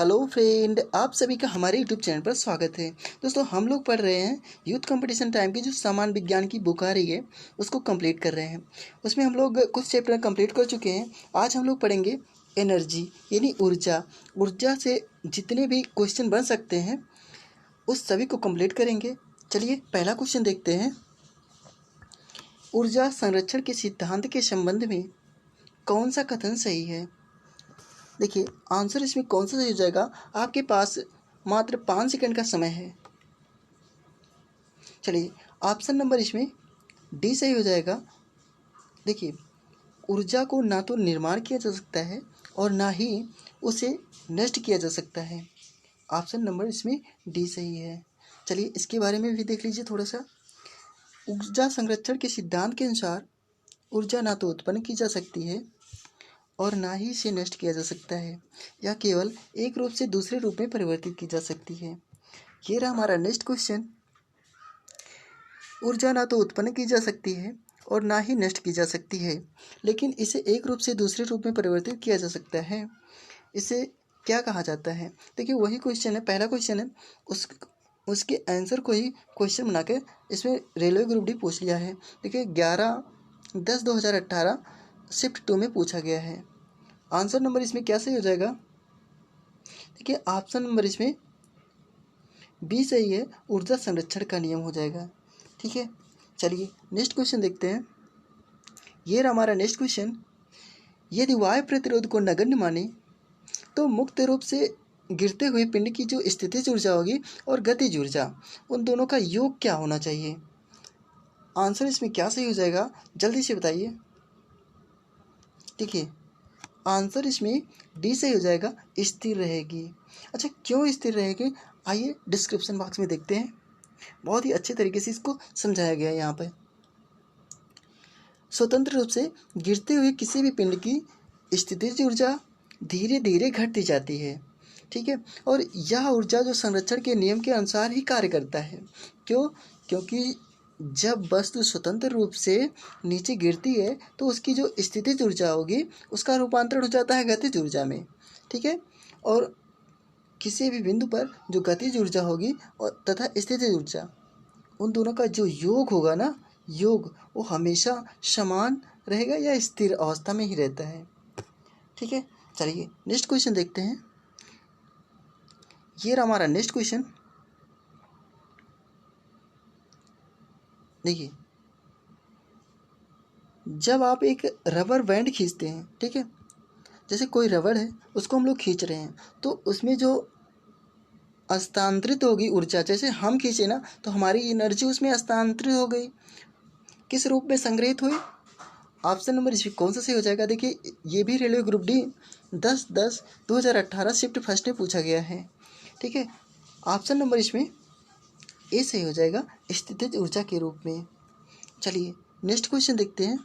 Hello friend, आप सभी का हमारे यूट्यूब चैनल पर स्वागत है। दोस्तों, हम लोग पढ़ रहे हैं यूथ कंपटीशन टाइम की जो सामान्य विज्ञान की बुक आ रही है उसको कंप्लीट कर रहे हैं। उसमें हम लोग कुछ चैप्टर कंप्लीट कर चुके हैं। आज हम लोग पढ़ेंगे एनर्जी यानी ऊर्जा। ऊर्जा से जितने भी क्वेश्चन बन सकते हैं उस सभी को कंप्लीट करेंगे। चलिए पहला क्वेश्चन देखते हैं। ऊर्जा संरक्षण के सिद्धांत के संबंध में कौन सा कथन सही है? देखिए, आंसर इसमें कौन सा सही हो जाएगा। आपके पास मात्र 5 सेकंड का समय है। चलिए, ऑप्शन नंबर इसमें डी सही हो जाएगा। देखिए, ऊर्जा को ना तो निर्माण किया जा सकता है और ना ही उसे नष्ट किया जा सकता है। ऑप्शन नंबर इसमें डी सही है। चलिए, इसके बारे में भी देख लीजिए थोड़ा सा। ऊर्जा संरक्षण के सिद्धांत के अनुसार ऊर्जा ना तो उत्पन्न की जा सकती है और ना ही इसे नष्ट किया जा सकता है। यह केवल एक रूप से दूसरे रूप में परिवर्तित की जा सकती है। ये रहा हमारा नेक्स्ट क्वेश्चन। ऊर्जा ना तो उत्पन्न की जा सकती है और ना ही नष्ट की जा सकती है, लेकिन इसे एक रूप से दूसरे रूप में परिवर्तित किया जा सकता है। इसे क्या कहा जाता है? देखिए, वही क्वेश्चन है, पहला क्वेश्चन है, उसके आंसर को ही क्वेश्चन बना के इसमें रेलवे ग्रुप डी पूछ लिया है। देखिए, 11/10/2018 शिफ्ट 2 में पूछा गया है। आंसर नंबर इसमें क्या सही हो जाएगा? देखिए, ऑप्शन नंबर इसमें बी सही है, ऊर्जा संरक्षण का नियम हो जाएगा। ठीक है, चलिए नेक्स्ट क्वेश्चन देखते हैं। ये रहा हमारा नेक्स्ट क्वेश्चन। यदि वायु प्रतिरोध को नगण्य माने तो मुक्त रूप से गिरते हुए पिंड की जो स्थितिज ऊर्जा होगी और गतिज ऊर्जा, उन दोनों का योग क्या होना चाहिए? आंसर इसमें क्या सही हो जाएगा, जल्दी से बताइए। देखिए, आंसर इसमें डी सही हो जाएगा, स्थिर रहेगी। अच्छा, क्यों स्थिर रहेगी? आइए डिस्क्रिप्शन बॉक्स में देखते हैं। बहुत ही अच्छे तरीके से इसको समझाया गया है यहाँ पर। स्वतंत्र रूप से गिरते हुए किसी भी पिंड की स्थितिज ऊर्जा धीरे धीरे घटती जाती है। ठीक है, और यह ऊर्जा जो संरक्षण के नियम के अनुसार ही कार्य करता है। क्यों? क्योंकि जब वस्तु स्वतंत्र रूप से नीचे गिरती है तो उसकी जो स्थितिज ऊर्जा होगी उसका रूपांतरण हो जाता है गतिज ऊर्जा में। ठीक है, और किसी भी बिंदु पर जो गतिज ऊर्जा होगी और तथा स्थितिज ऊर्जा, उन दोनों का जो योग होगा ना, योग वो हमेशा समान रहेगा या स्थिर अवस्था में ही रहता है। ठीक है, चलिए नेक्स्ट क्वेश्चन देखते हैं। ये रहा हमारा नेक्स्ट क्वेश्चन। देखिए, जब आप एक रबर बैंड खींचते हैं, ठीक है, जैसे कोई रबर है उसको हम लोग खींच रहे हैं, तो उसमें जो हस्तांतरित होगी ऊर्जा, जैसे हम खींचे ना तो हमारी एनर्जी उसमें हस्तांतरित हो गई। किस रूप में संग्रहित हुई? ऑप्शन नंबर इसमें कौन सा सही हो जाएगा? देखिए, ये भी railway group D 10/10/2018 shift first में पूछा गया है। ठीक है, ऑप्शन नंबर इसमें ए सही हो जाएगा, स्थितिज ऊर्जा के रूप में। चलिए नेक्स्ट क्वेश्चन देखते हैं।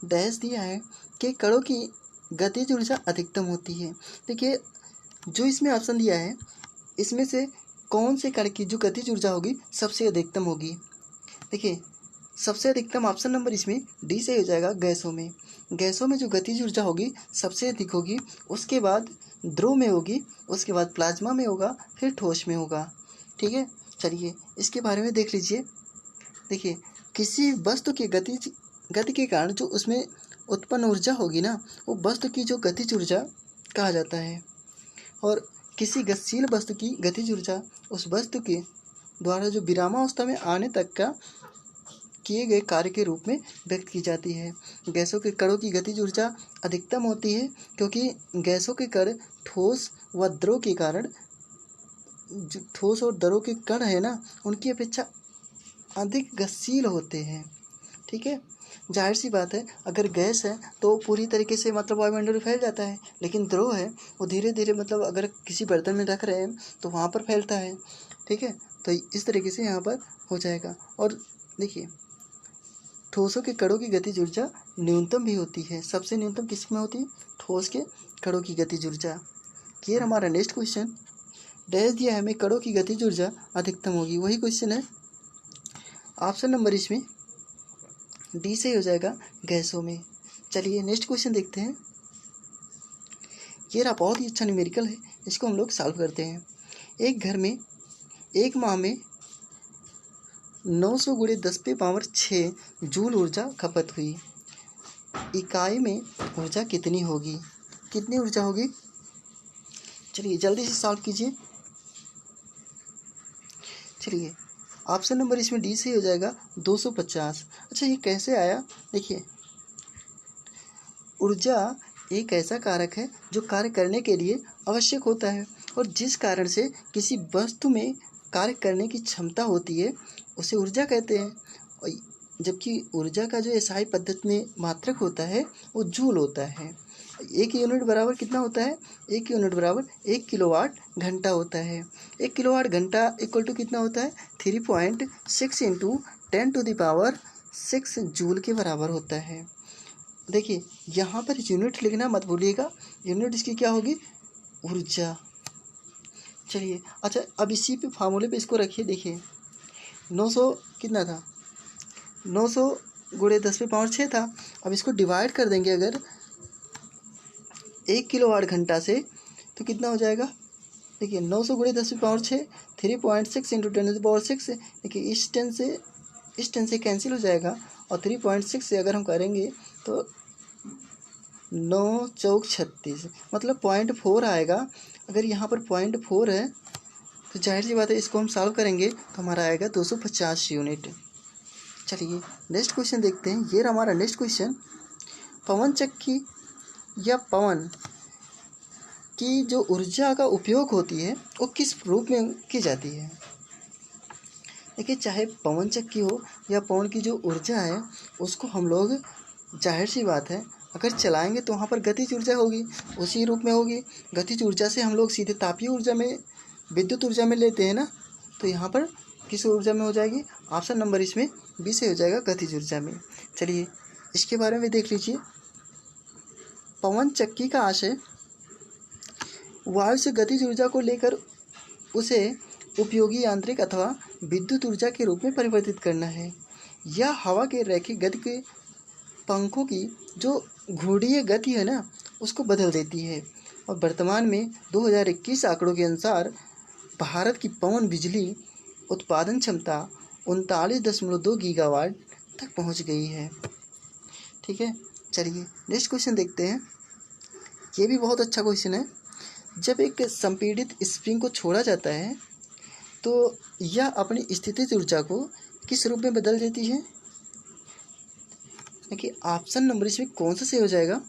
डैश दिया है कि कणों की गतिज ऊर्जा अधिकतम होती है। देखिए, जो इसमें ऑप्शन दिया है इसमें से कौन से कण की जो गतिज ऊर्जा होगी सबसे अधिकतम होगी? देखिए, सबसे अधिकतम ऑप्शन नंबर इसमें डी से हो जाएगा, गैसों में। गैसों में जो गतिज ऊर्जा होगी सबसे अधिक होगी, उसके बाद द्रव में होगी, उसके बाद प्लाज्मा में होगा, फिर ठोस में होगा। ठीक है, चलिए इसके बारे में देख लीजिए। देखिए, किसी वस्तु की गति के कारण जो उसमें उत्पन्न ऊर्जा होगी ना, वो वस्तु की जो गतिज ऊर्जा कहा जाता है। और किसी गतिशील वस्तु की गतिज ऊर्जा उस वस्तु के द्वारा जो विरामावस्था में आने तक का किए गए कार्य के रूप में व्यक्त की जाती है। गैसों के कणों की गतिज ऊर्जा अधिकतम होती है क्योंकि गैसों के कण ठोस व द्रव के कारण, जो ठोस और द्रव के कण है ना, उनकी अपेक्षा अधिक गतिशील होते हैं। ठीक है, जाहिर सी बात है, अगर गैस है तो पूरी तरीके से मतलब वायुमंडल में फैल जाता है, लेकिन द्रव है वो धीरे धीरे मतलब अगर किसी बर्तन में रख रहे हैं तो वहाँ पर फैलता है। ठीक है, तो इस तरीके से यहाँ पर हो जाएगा। और देखिए, ठोसों के कणों की गतिज ऊर्जा न्यूनतम भी होती है। सबसे न्यूनतम किस में होती है? ठोस के कणों की गतिज ऊर्जा। ये हमारा नेक्स्ट क्वेश्चन। डैश दिया है हमें, कणों की गतिज ऊर्जा अधिकतम होगी, वही क्वेश्चन है। ऑप्शन नंबर इसमें डी से हो जाएगा, गैसों में। चलिए नेक्स्ट क्वेश्चन देखते हैं। ये रहा बहुत ही अच्छा न्यूमेरिकल है, इसको हम लोग सॉल्व करते हैं। एक घर में एक माह में 900 गुणे 10⁻6 जूल ऊर्जा खपत हुई। इकाई में ऊर्जा कितनी होगी? कितनी ऊर्जा होगी? चलिए जल्दी से सॉल्व कीजिए। चलिए ऑप्शन नंबर इसमें डी से हो जाएगा 250। अच्छा ये कैसे आया? देखिए, ऊर्जा एक ऐसा कारक है जो कार्य करने के लिए आवश्यक होता है और जिस कारण से किसी वस्तु में कार्य करने की क्षमता होती है उसे ऊर्जा कहते हैं। और जबकि ऊर्जा का जो एसआई पद्धति में मात्रक होता है वो जूल होता है। एक यूनिट बराबर कितना होता है? एक यूनिट बराबर 1 किलोवाट घंटा होता है। 1 किलोवाट घंटा इक्वल टू कितना होता है? 3.6 इंटू 10⁻6 जूल के बराबर होता है। देखिए यहाँ पर यूनिट लिखना मत भूलिएगा, यूनिट इसकी क्या होगी? ऊर्जा। चलिए अच्छा अब इसी पे फार्मूले पे इसको रखिए। देखिए 900 कितना था? 900 गुणे 10⁻6 था। अब इसको डिवाइड कर देंगे अगर 1 किलोवाट घंटा से तो कितना हो जाएगा? देखिए 900 गुणे 10⁻6 3.6 इंटू 10⁻6। देखिए इस 10 से कैंसिल हो जाएगा और 3.6 से अगर हम करेंगे तो 9 चौक 36 मतलब 0.4 आएगा। अगर यहाँ पर 0.4 है तो जाहिर सी बात है इसको हम सॉल्व करेंगे तो हमारा आएगा 250 यूनिट। चलिए नेक्स्ट क्वेश्चन देखते हैं। ये रहा हमारा नेक्स्ट क्वेश्चन। पवन चक्की या पवन की जो ऊर्जा का उपयोग होती है वो किस रूप में की जाती है? देखिए चाहे पवन चक्की हो या पवन की जो ऊर्जा है उसको हम लोग जाहिर सी बात है अगर चलाएंगे तो वहाँ पर गतिज ऊर्जा होगी, उसी रूप में होगी। गतिज ऊर्जा से हम लोग सीधे तापीय ऊर्जा में, विद्युत ऊर्जा में लेते हैं ना, तो यहाँ पर किस ऊर्जा में हो जाएगी? ऑप्शन नंबर इसमें बी से हो जाएगा, गतिज ऊर्जा में। चलिए इसके बारे में देख लीजिए। पवन चक्की का आशय वायु से गतिज ऊर्जा को लेकर उसे उपयोगी यांत्रिक अथवा विद्युत ऊर्जा के रूप में परिवर्तित करना है। यह हवा के रैखिक गति के पंखों की जो घूर्णीय गति है ना उसको बदल देती है। और वर्तमान में 2021 आंकड़ों के अनुसार भारत की पवन बिजली उत्पादन क्षमता 39.2 गीगावाट तक पहुंच गई है। ठीक है, चलिए नेक्स्ट क्वेश्चन देखते हैं। ये भी बहुत अच्छा क्वेश्चन है। जब एक संपीड़ित स्प्रिंग को छोड़ा जाता है तो यह अपनी स्थितिज ऊर्जा को किस रूप में बदल देती है? देखिए ऑप्शन नंबर इसमें कौन सा से हो जाएगा?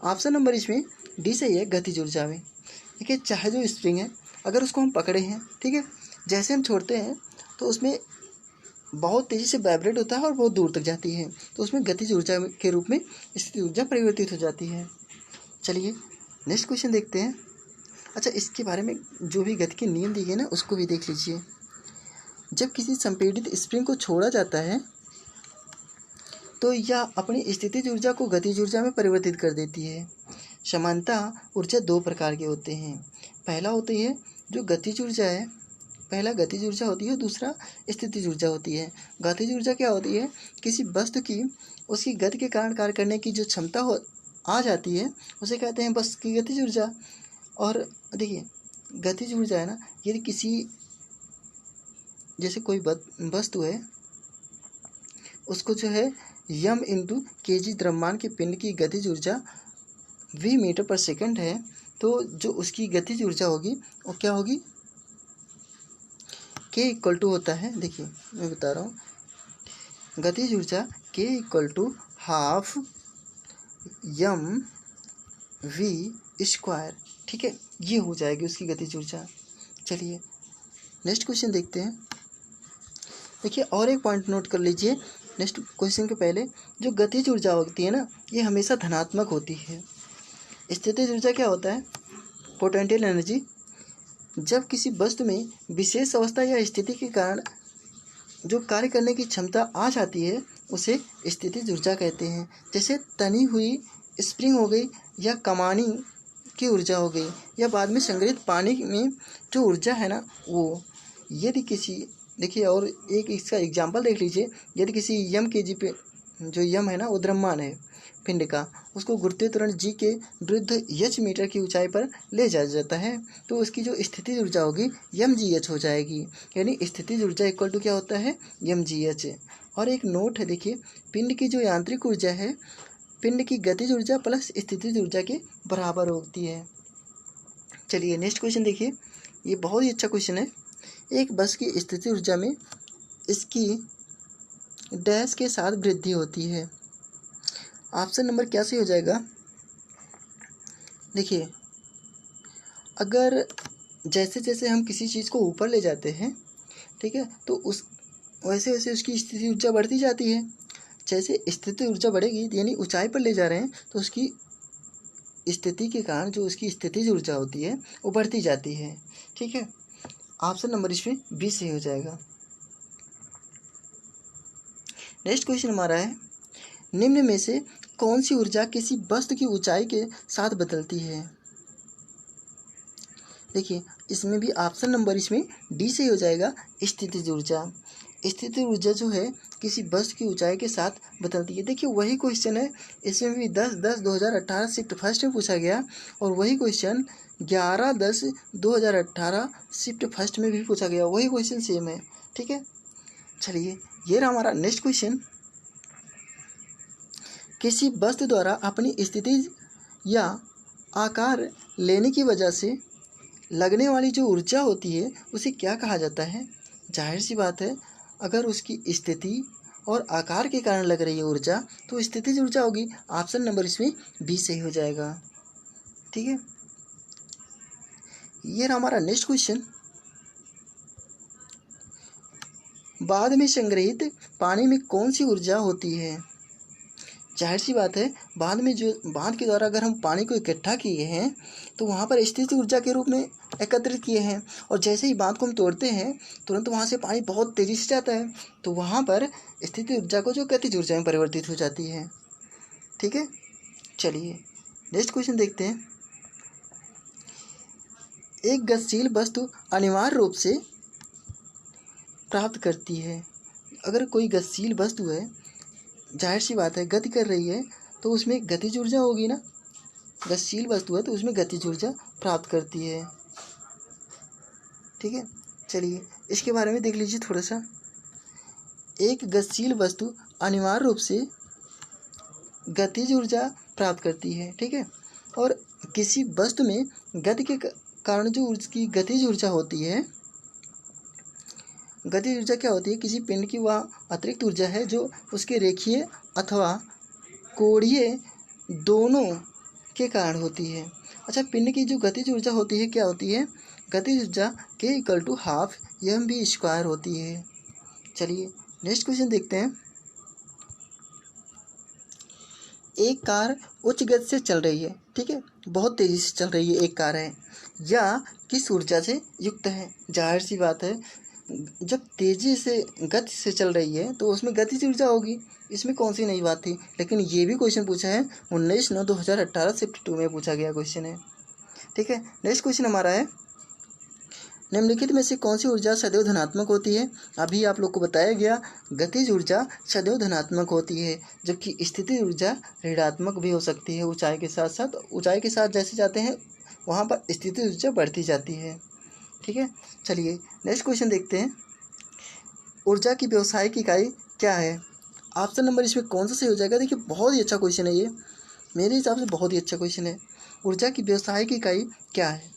ऑप्शन नंबर इसमें डी सही है, गतिज ऊर्जा में। देखिए चाहे जो स्प्रिंग है अगर उसको हम पकड़े हैं, ठीक है, जैसे हम छोड़ते हैं तो उसमें बहुत तेज़ी से वाइब्रेट होता है और बहुत दूर तक जाती है, तो उसमें गतिज ऊर्जा के रूप में स्थितिज ऊर्जा परिवर्तित हो जाती है। चलिए नेक्स्ट क्वेश्चन देखते हैं। अच्छा इसके बारे में जो भी गति के नियम दिए गए ना उसको भी देख लीजिए। जब किसी संपीड़ित स्प्रिंग को छोड़ा जाता है तो यह अपनी स्थितिज ऊर्जा को गतिज ऊर्जा में परिवर्तित कर देती है। समानतः ऊर्जा दो प्रकार के होते हैं। पहला होती है जो गतिज ऊर्जा है, पहला गतिज ऊर्जा होती है, दूसरा स्थितिज ऊर्जा होती है। गतिज ऊर्जा क्या होती है? किसी वस्तु की उसकी गति के कारण कार्य करने की जो क्षमता हो आ जाती है उसे कहते हैं वस्तु की गतिज ऊर्जा। और देखिए गतिज ऊर्जा है ना, यदि किसी जैसे कोई वस्तु है उसको जो है यम इंटू kg द्रव्यमान के पिंड की गतिज ऊर्जा v मीटर पर सेकंड है, तो जो उसकी गतिज ऊर्जा होगी वो क्या होगी? k इक्वल टू होता है, देखिए मैं बता रहा हूँ, गतिज ऊर्जा k equal to half M v square. ठीक है, ये हो जाएगी उसकी गतिज ऊर्जा। चलिए नेक्स्ट क्वेश्चन देखते हैं। देखिए और एक पॉइंट नोट कर लीजिए नेक्स्ट क्वेश्चन के पहले। जो गतिज ऊर्जा होती है ना ये हमेशा धनात्मक होती है। स्थितिज ऊर्जा क्या होता है? Potential energy. जब किसी वस्तु में विशेष अवस्था या स्थिति के कारण जो कार्य करने की क्षमता आ जाती है उसे स्थितिज ऊर्जा कहते हैं। जैसे तनी हुई स्प्रिंग हो गई या कमानी की ऊर्जा हो गई या बाद में संग्रहित पानी में जो ऊर्जा है ना वो। यदि किसी, देखिए और एक इसका एग्जांपल देख लीजिए। यदि किसी यम kg पे, जो यम है ना वो द्रव्यमान है, पिंड का, उसको गुरुत्वीय त्वरण जी के विरुद्ध एच मीटर की ऊंचाई पर ले जाया जाता है, तो उसकी जो स्थितिज ऊर्जा होगी mgh हो जाएगी। यानी स्थितिज ऊर्जा इक्वल टू क्या होता है, mgh। और एक नोट है, देखिए पिंड की जो यांत्रिक ऊर्जा है पिंड की गतिज ऊर्जा प्लस स्थितिज ऊर्जा के बराबर होती है। चलिए नेक्स्ट क्वेश्चन देखिए, ये बहुत ही अच्छा क्वेश्चन है। एक बस की स्थितिज ऊर्जा में इसकी डैश के साथ वृद्धि होती है। ऑप्शन नंबर क्या सही हो जाएगा, देखिए अगर जैसे जैसे हम किसी चीज़ को ऊपर ले जाते हैं, ठीक है, तो उस वैसे वैसे उसकी स्थिति ऊर्जा बढ़ती जाती है। जैसे स्थिति ऊर्जा बढ़ेगी यानी ऊंचाई पर ले जा रहे हैं तो उसकी स्थिति के कारण जो उसकी स्थितिज ऊर्जा होती है वो बढ़ती जाती है। ठीक है, ऑप्शन नंबर इसमें बी सही हो जाएगा। नेक्स्ट क्वेश्चन हमारा है, निम्न में से कौन सी ऊर्जा किसी वस्तु की ऊंचाई के साथ बदलती है। देखिए इसमें भी ऑप्शन नंबर इसमें डी सही हो जाएगा, स्थितिज ऊर्जा। स्थितिज ऊर्जा जो है किसी वस्तु की ऊंचाई के साथ बदलती है। देखिए वही क्वेश्चन है, इसमें भी 10/10/2018 शिफ्ट फर्स्ट में पूछा गया और वही क्वेश्चन 11/10/2018 शिफ्ट फर्स्ट में भी पूछा गया, वही क्वेश्चन सेम है। ठीक है, चलिए ये रहा हमारा नेक्स्ट क्वेश्चन। किसी वस्तु द्वारा अपनी स्थिति या आकार लेने की वजह से लगने वाली जो ऊर्जा होती है उसे क्या कहा जाता है। जाहिर सी बात है, अगर उसकी स्थिति और आकार के कारण लग रही है ऊर्जा तो स्थितिज ऊर्जा होगी। ऑप्शन नंबर इसमें बी सही हो जाएगा। ठीक है, ये रहा हमारा नेक्स्ट क्वेश्चन। बाद में संग्रहित पानी में कौन सी ऊर्जा होती है। जाहिर सी बात है, बाद में जो बांध के द्वारा अगर हम पानी को इकट्ठा किए हैं तो वहाँ पर स्थितिज ऊर्जा के रूप में एकत्रित किए हैं, और जैसे ही बांध को हम तोड़ते हैं तुरंत वहाँ से पानी बहुत तेज़ी से जाता है, तो वहाँ पर स्थितिज ऊर्जा को जो गतिज ऊर्जा में परिवर्तित हो जाती है। ठीक है, चलिए नेक्स्ट क्वेश्चन देखते हैं। एक गतिशील वस्तु अनिवार्य रूप से प्राप्त करती है। अगर कोई गतिशील वस्तु है, जाहिर सी बात है गति कर रही है तो उसमें गतिज ऊर्जा होगी ना, गतिशील वस्तु है तो उसमें गतिज ऊर्जा प्राप्त करती है। ठीक है, चलिए इसके बारे में देख लीजिए थोड़ा सा। एक गतिशील वस्तु अनिवार्य रूप से गतिज ऊर्जा प्राप्त करती है। ठीक है, और किसी वस्तु में गति के कारण जो उसकी गतिज ऊर्जा होती है, गतिज ऊर्जा क्या होती है, किसी पिंड की वह अतिरिक्त ऊर्जा है जो उसके रेखीय अथवा कोणीय दोनों के कारण होती है। अच्छा, पिंड की जो गतिज ऊर्जा होती है क्या होती है, गतिज ऊर्जा के इक्वल टू हाफ mv² होती है। चलिए नेक्स्ट क्वेश्चन देखते हैं। एक कार उच्च गति से चल रही है, ठीक है, बहुत तेज़ी से चल रही है एक कार है, या किस ऊर्जा से युक्त है। जाहिर सी बात है, जब तेज़ी से गति से चल रही है तो उसमें गतिज ऊर्जा होगी, इसमें कौन सी नई बात थी। लेकिन ये भी क्वेश्चन पूछा है 19/9/2018 शिफ्ट 2 में पूछा गया क्वेश्चन है। ठीक है, नेक्स्ट क्वेश्चन हमारा है, निम्नलिखित में से कौन सी ऊर्जा सदैव धनात्मक होती है। अभी आप लोग को बताया गया गतिज ऊर्जा सदैव धनात्मक होती है, जबकि स्थितिज ऊर्जा ऋणात्मक भी हो सकती है। ऊंचाई के साथ जैसे जाते हैं वहाँ पर स्थितिज ऊर्जा बढ़ती जाती है। ठीक है, चलिए नेक्स्ट क्वेश्चन देखते हैं। ऊर्जा की व्यावसायिक इकाई क्या है। ऑप्शन नंबर इसमें कौन सा सही हो जाएगा। देखिए बहुत ही अच्छा क्वेश्चन है ये, मेरे हिसाब से बहुत ही अच्छा क्वेश्चन है। ऊर्जा की व्यावसायिक इकाई क्या है।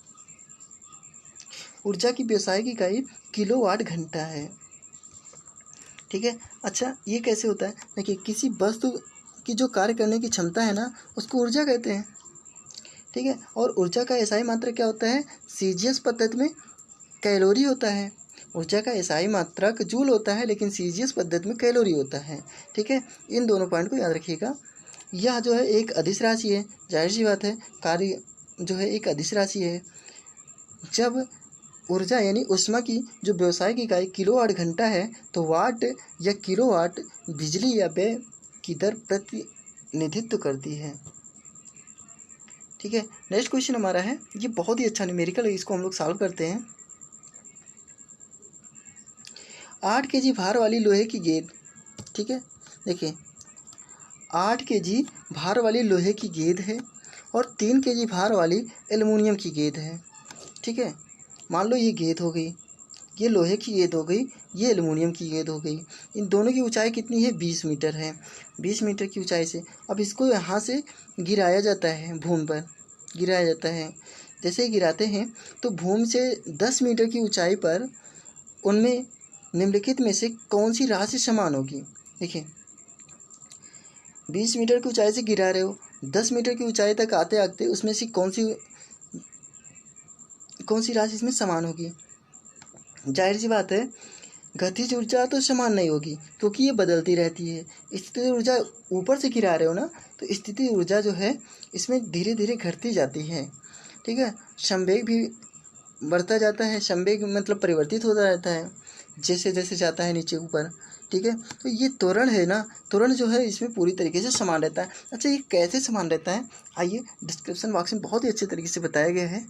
ऊर्जा की व्यावसायिक इकाई किलोवाट घंटा है। ठीक है, अच्छा ये कैसे होता है, देखिए किसी वस्तु की जो कार्य करने की क्षमता है ना उसको ऊर्जा कहते हैं। ठीक है, और ऊर्जा का एसआई मात्रक क्या होता है, सीजीएस पद्धति में कैलोरी होता है। ऊर्जा का एसआई मात्रक जूल होता है लेकिन सीजीएस पद्धति में कैलोरी होता है। ठीक है, इन दोनों पॉइंट को याद रखिएगा। यह जो है एक अदिश राशि है, जाहिर सी बात है कार्य जो है एक अदिश राशि है। जब ऊर्जा यानी ऊष्मा की जो व्यावसायिक इकाई किलोवाट घंटा है तो वाट या किलोवाट बिजली या व्यय की दर प्रतिनिधित्व करती है। ठीक है, नेक्स्ट क्वेश्चन हमारा है, ये बहुत ही अच्छा न्यूमेरिकल है, इसको हम लोग सॉल्व करते हैं। 8 kg भार वाली लोहे की गेंद, ठीक है, देखिए 8 केजी भार वाली लोहे की गेंद है और 3 केजी भार वाली एल्युमिनियम की गेंद है। ठीक है, मान लो ये गेंद हो गई, ये लोहे की गेंद हो गई, ये एल्युमिनियम की गेंद हो गई। इन दोनों की ऊंचाई कितनी है? 20 मीटर है। 20 मीटर की ऊंचाई से अब इसको यहाँ से गिराया जाता है, भूमि पर गिराया जाता है। जैसे ही गिराते हैं तो भूमि से 10 मीटर की ऊंचाई पर उनमें निम्नलिखित में से कौन सी राशि समान होगी? देखिए, 20 मीटर की ऊंचाई से गिरा रहे हो, 10 मीटर की ऊंचाई तक आते आते उसमें से कौन सी राशि इसमें समान होगी? जाहिर सी बात है, गतिज ऊर्जा तो समान नहीं होगी क्योंकि ये बदलती रहती है। स्थितिज ऊर्जा ऊपर से गिरा रहे हो ना, तो स्थितिज ऊर्जा जो है इसमें धीरे धीरे घटती जाती है। ठीक है, संवेग भी बढ़ता जाता है, संवेग मतलब परिवर्तित होता रहता है जैसे जैसे जाता है नीचे ऊपर। ठीक है, तो ये त्वरण है ना, त्वरण जो है इसमें पूरी तरीके से समान रहता है। अच्छा, ये कैसे समान रहता है? आइए, डिस्क्रिप्शन बॉक्स में बहुत ही अच्छे तरीके से बताया गया है।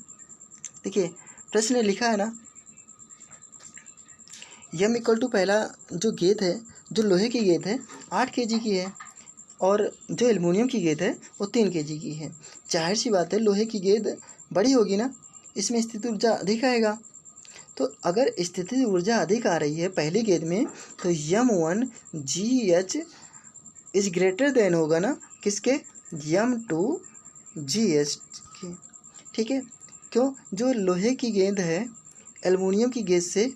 देखिए, प्रश्न में लिखा है ना, यम इक्वल टू पहला जो गेंद है, जो लोहे की गेंद है 8 केजी की है और जो एल्युमिनियम की गेंद है वो 3 केजी की है। जाहिर सी बात है, लोहे की गेंद बड़ी होगी ना, इसमें स्थिति ऊर्जा अधिक आएगा। तो अगर स्थिति ऊर्जा अधिक आ रही है पहली गेंद में, तो M1 GH is greater than होगा ना किसके? M2 GH की। ठीक है, क्यों? जो लोहे की गेंद है एल्युमिनियम की गेंद से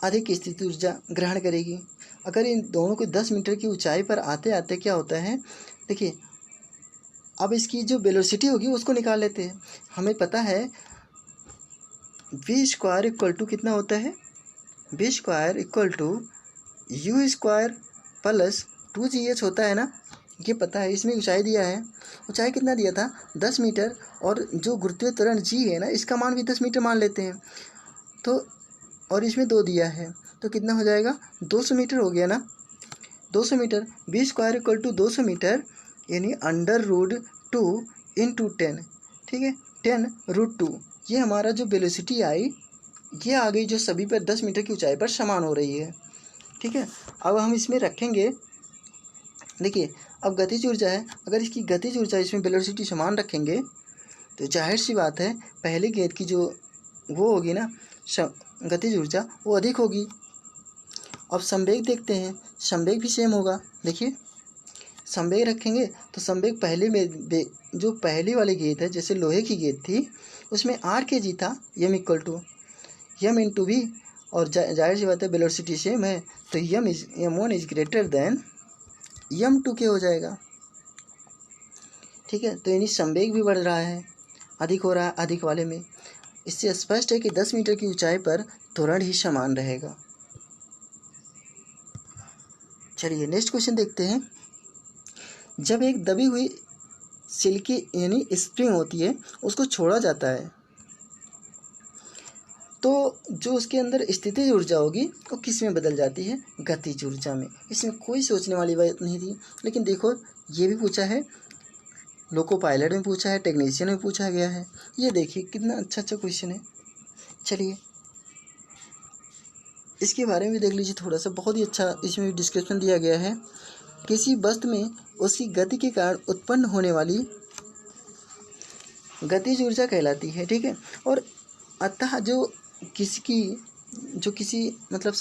अधिक स्थिति ऊर्जा ग्रहण करेगी। अगर इन दोनों को 10 मीटर की ऊंचाई पर आते आते क्या होता है, देखिए, अब इसकी जो वेलोसिटी होगी उसको निकाल लेते हैं। हमें पता है v² इक्वल टू कितना होता है? v² equal to U² plus 2GH होता है ना, ये पता है। इसमें ऊंचाई दिया है, ऊंचाई कितना दिया था? 10 मीटर, और जो गुरुत्वीय त्वरण g है ना, इसका मान भी 10 मीटर मान लेते हैं। तो और इसमें 2 दिया है, तो कितना हो जाएगा? 200 मीटर हो गया ना। 200 metre, v² equal to 200 metre, यानी √2 × 10। ठीक है, 10√2। ये हमारा जो वेलोसिटी आई, ये आ गई, जो सभी पर 10 मीटर की ऊंचाई पर समान हो रही है। ठीक है, अब हम इसमें रखेंगे, देखिए, अब गतिज ऊर्जा है, अगर इसकी गतिज ऊर्जा इसमें वेलोसिटी समान रखेंगे तो जाहिर सी बात है पहली गेंद की जो वो होगी ना गतिज ऊर्जा, वो अधिक होगी। अब संवेग देखते हैं, संवेग भी सेम होगा। देखिए, संवेग रखेंगे तो संवेग पहले में जो पहली वाली गेंद है, जैसे लोहे की गेंद थी, उसमें 8 kg था, M equal to M into V, और जाहिर सी बात है वेलोसिटी सेम है, तो M1 is greater than M2 के हो जाएगा। ठीक है, तो यानी संवेग भी बढ़ रहा है, अधिक हो रहा है अधिक वाले में। इससे स्पष्ट है कि 10 मीटर की ऊंचाई पर त्वरण ही समान रहेगा। चलिए नेक्स्ट क्वेश्चन देखते हैं। जब एक दबी हुई सिल्की यानी स्प्रिंग होती है, उसको छोड़ा जाता है, तो जो उसके अंदर स्थितिज ऊर्जा होगी वो किस में बदल जाती है? गतिज ऊर्जा में। इसमें कोई सोचने वाली बात नहीं थी, लेकिन देखो, ये भी पूछा है, लोको पायलट में पूछा है, टेक्नीशियन में पूछा गया है। ये देखिए कितना अच्छा क्वेश्चन है। चलिए इसके बारे में भी देख लीजिए थोड़ा सा, बहुत ही अच्छा इसमें डिस्क्रिप्शन दिया गया है। किसी वस्तु में उसकी गति के कारण उत्पन्न होने वाली गतिज ऊर्जा कहलाती है। ठीक है, और अतः जो किसी मतलब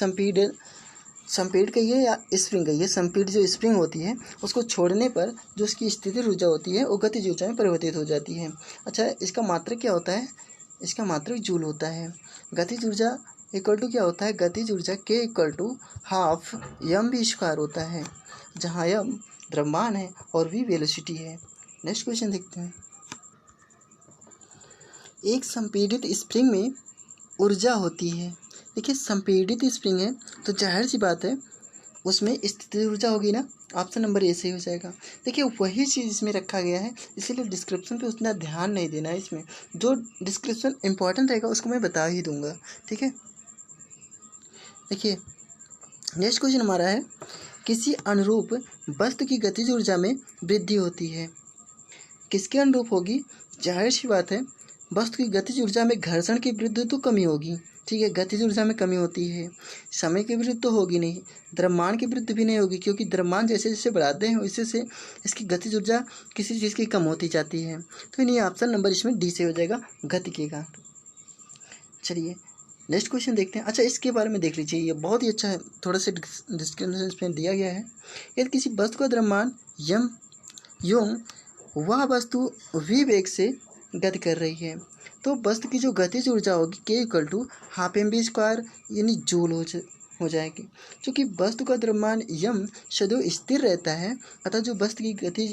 संपीड़ कहिए या स्प्रिंग कहिए, संपीड़ जो स्प्रिंग होती है उसको छोड़ने पर जो उसकी स्थितिज ऊर्जा होती है वो गतिज ऊर्जा में परिवर्तित हो जाती है। अच्छा, इसका मात्रक क्या होता है? इसका मात्रक जूल होता है। गतिज ऊर्जा इक्वल टू क्या होता है? गतिज ऊर्जा K equal to half mv² होता है, जहाँ m द्रव्यमान है और v वेलोसिटी है। नेक्स्ट क्वेश्चन देखते हैं। एक संपीड़ित स्प्रिंग में ऊर्जा होती है। देखिए, संपीड़ित स्प्रिंग है तो जाहिर सी बात है उसमें स्थितिज ऊर्जा होगी ना। ऑप्शन नंबर ए सही हो जाएगा। देखिए, वही चीज़ इसमें रखा गया है, इसीलिए डिस्क्रिप्शन पे उतना ध्यान नहीं देना है। इसमें जो डिस्क्रिप्शन इंपॉर्टेंट रहेगा उसको मैं बता ही दूंगा। ठीक है, देखिए नेक्स्ट क्वेश्चन हमारा है, किसी अनुरूप वस्तु की गतिज ऊर्जा में वृद्धि होती है। किसके अनुरूप होगी? जाहिर सी बात है वस्तु की गतिज ऊर्जा में घर्षण के विरुद्ध तो कमी होगी, ठीक है, गतिज ऊर्जा में कमी होती है। समय के विरुद्ध तो होगी नहीं, द्रव्यमान के विरुद्ध भी नहीं होगी, क्योंकि द्रव्यमान जैसे जैसे बढ़ाते हैं वैसे से इसकी गतिज ऊर्जा किसी चीज़ की कम होती जाती है। तो इन्हीं ऑप्शन नंबर इसमें डी से हो जाएगा, गति के कारण। चलिए नेक्स्ट क्वेश्चन देखते हैं। अच्छा, इसके बारे में देख लीजिए, ये बहुत ही अच्छा है, थोड़ा सा डिस्क्रिप्शन इसमें दिया गया है। यदि किसी वस्तु का द्रव्यमान यम एवं वह वस्तु v वेग से गति कर रही है, तो वस्तु की जो गतिज ऊर्जा होगी k equal to half M V square यानी जूल हो जाएगी। क्योंकि वस्तु का द्रव्यमान यम सदैव स्थिर रहता है, अतः जो वस्तु की गति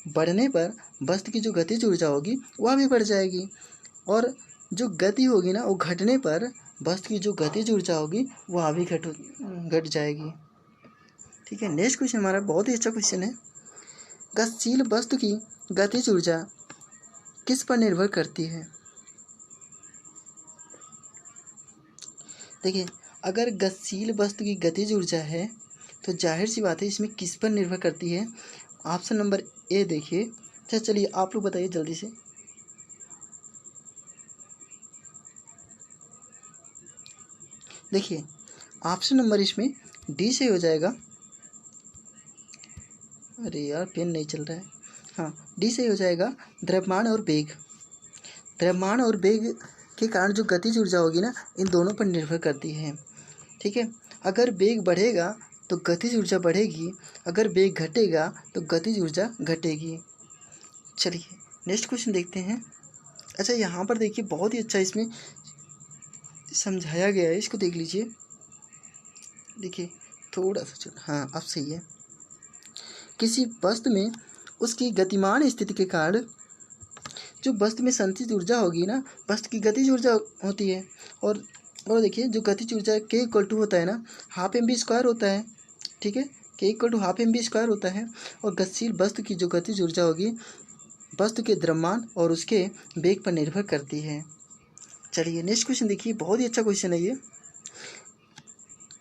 बढ़ने पर वस्तु की जो गतिज ऊर्जा होगी वह भी बढ़ जाएगी, और जो गति होगी ना वो घटने पर वस्तु की जो गतिज ऊर्जा होगी वह भी घट जाएगी। ठीक है, नेक्स्ट क्वेश्चन हमारा बहुत ही अच्छा क्वेश्चन है। गतिशील वस्तु की गतिज ऊर्जा किस पर निर्भर करती है? देखिए, अगर गतिशील वस्तु की गतिज ऊर्जा है तो जाहिर सी बात है इसमें किस पर निर्भर करती है। ऑप्शन नंबर ए देखिए। अच्छा चलिए आप लोग बताइए जल्दी से। देखिए ऑप्शन नंबर इसमें डी से हो जाएगा। अरे यार पेन नहीं चल रहा है। हाँ, डी से हो जाएगा, द्रव्यमान और वेग। द्रव्यमान और वेग के कारण जो गतिज ऊर्जा होगी ना इन दोनों पर निर्भर करती है। ठीक है, अगर वेग बढ़ेगा तो गतिज ऊर्जा बढ़ेगी, अगर वेग घटेगा तो गतिज ऊर्जा घटेगी। चलिए नेक्स्ट क्वेश्चन देखते हैं। अच्छा यहाँ पर देखिए बहुत ही अच्छा इसमें समझाया गया है, इसको देख लीजिए। देखिए थोड़ा सा हाँ अब सही है। किसी वस्तु में उसकी गतिमान स्थिति के कारण जो वस्तु में संचित ऊर्जा होगी ना वस्तु की गतिज ऊर्जा होती है, और देखिए जो गतिज ऊर्जा के इक्वल टू होता है ना हाफ एम बी स्क्वायर होता है। ठीक है, K equal to half M V square होता है, और गतिशील वस्तु की जो गतिज ऊर्जा होगी वस्तु के द्रव्यमान और उसके वेग पर निर्भर करती है। चलिए नेक्स्ट क्वेश्चन देखिए, बहुत ही अच्छा क्वेश्चन है ये।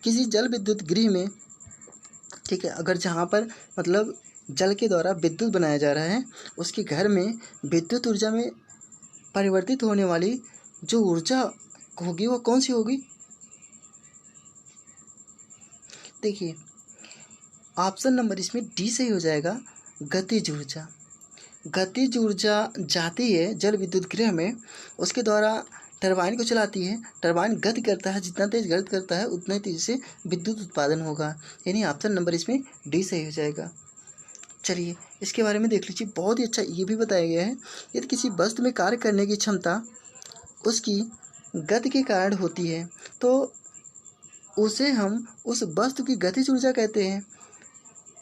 किसी जल विद्युत गृह में, ठीक है, अगर जहाँ पर मतलब जल के द्वारा विद्युत बनाया जा रहा है उसके घर में विद्युत ऊर्जा में परिवर्तित होने वाली जो ऊर्जा होगी वो कौन सी होगी? देखिए ऑप्शन नंबर इसमें डी से ही हो जाएगा, गतिज ऊर्जा। गतिज ऊर्जा जाती है जल विद्युत गृह में, उसके द्वारा टरबाइन को चलाती है, टरबाइन गति करता है, जितना तेज गति करता है उतने तेज से विद्युत उत्पादन होगा, यानी ऑप्शन नंबर इसमें डी से ही हो जाएगा। चलिए इसके बारे में देख लीजिए, बहुत ही अच्छा ये भी बताया गया है। यदि किसी वस्तु में कार्य करने की क्षमता उसकी गति के कारण होती है तो उसे हम उस वस्तु की गतिज ऊर्जा कहते हैं।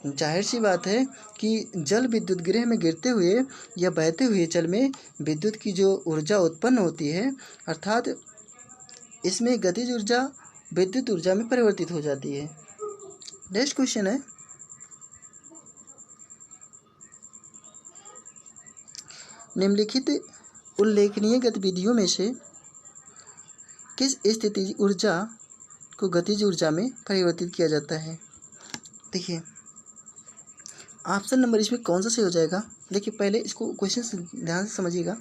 जाहिर सी बात है कि जल विद्युत गृह में गिरते हुए या बहते हुए जल में विद्युत की जो ऊर्जा उत्पन्न होती है अर्थात इसमें गतिज ऊर्जा विद्युत ऊर्जा में परिवर्तित हो जाती है। नेक्स्ट क्वेश्चन है, निम्नलिखित उल्लेखनीय गतिविधियों में से किस स्थिति ऊर्जा को गतिज ऊर्जा में परिवर्तित किया जाता है? देखिए ऑप्शन नंबर इसमें कौन सा सही हो जाएगा? देखिए पहले इसको क्वेश्चन ध्यान से समझिएगा।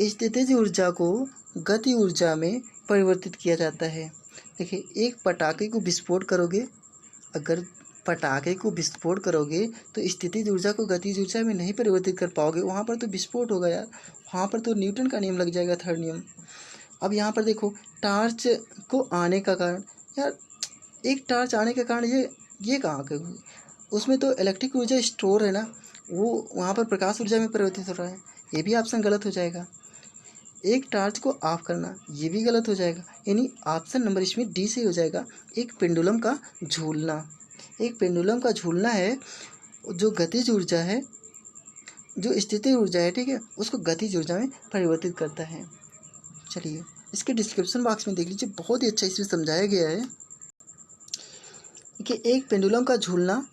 स्थितिज ऊर्जा को गति ऊर्जा में परिवर्तित किया जाता है। देखिए एक पटाखे को विस्फोट करोगे, अगर पटाखे को विस्फोट करोगे तो स्थितिज ऊर्जा को गतिज ऊर्जा में नहीं परिवर्तित कर पाओगे, वहाँ पर तो विस्फोट होगा यार, वहाँ पर तो न्यूटन का नियम लग जाएगा, थर्ड नियम। अब यहाँ पर देखो टार्च को आने का कारण, यार एक टार्च आने का कारण ये कहाँ के, उसमें तो इलेक्ट्रिक ऊर्जा स्टोर है ना, वो वहाँ पर प्रकाश ऊर्जा में परिवर्तित हो रहा है, ये भी ऑप्शन गलत हो जाएगा। एक टार्च को ऑफ करना ये भी गलत हो जाएगा, यानी ऑप्शन नंबर इसमें डी से हो जाएगा, एक पेंडुलम का झूलना। एक पेंडुलम का झूलना है जो गतिज ऊर्जा है, जो स्थितिज ऊर्जा है, ठीक है, उसको गतिज ऊर्जा में परिवर्तित करता है। चलिए इसके डिस्क्रिप्शन बॉक्स में देख लीजिए, बहुत ही अच्छा इसमें समझाया गया है कि एक पेंडुलम का झूलना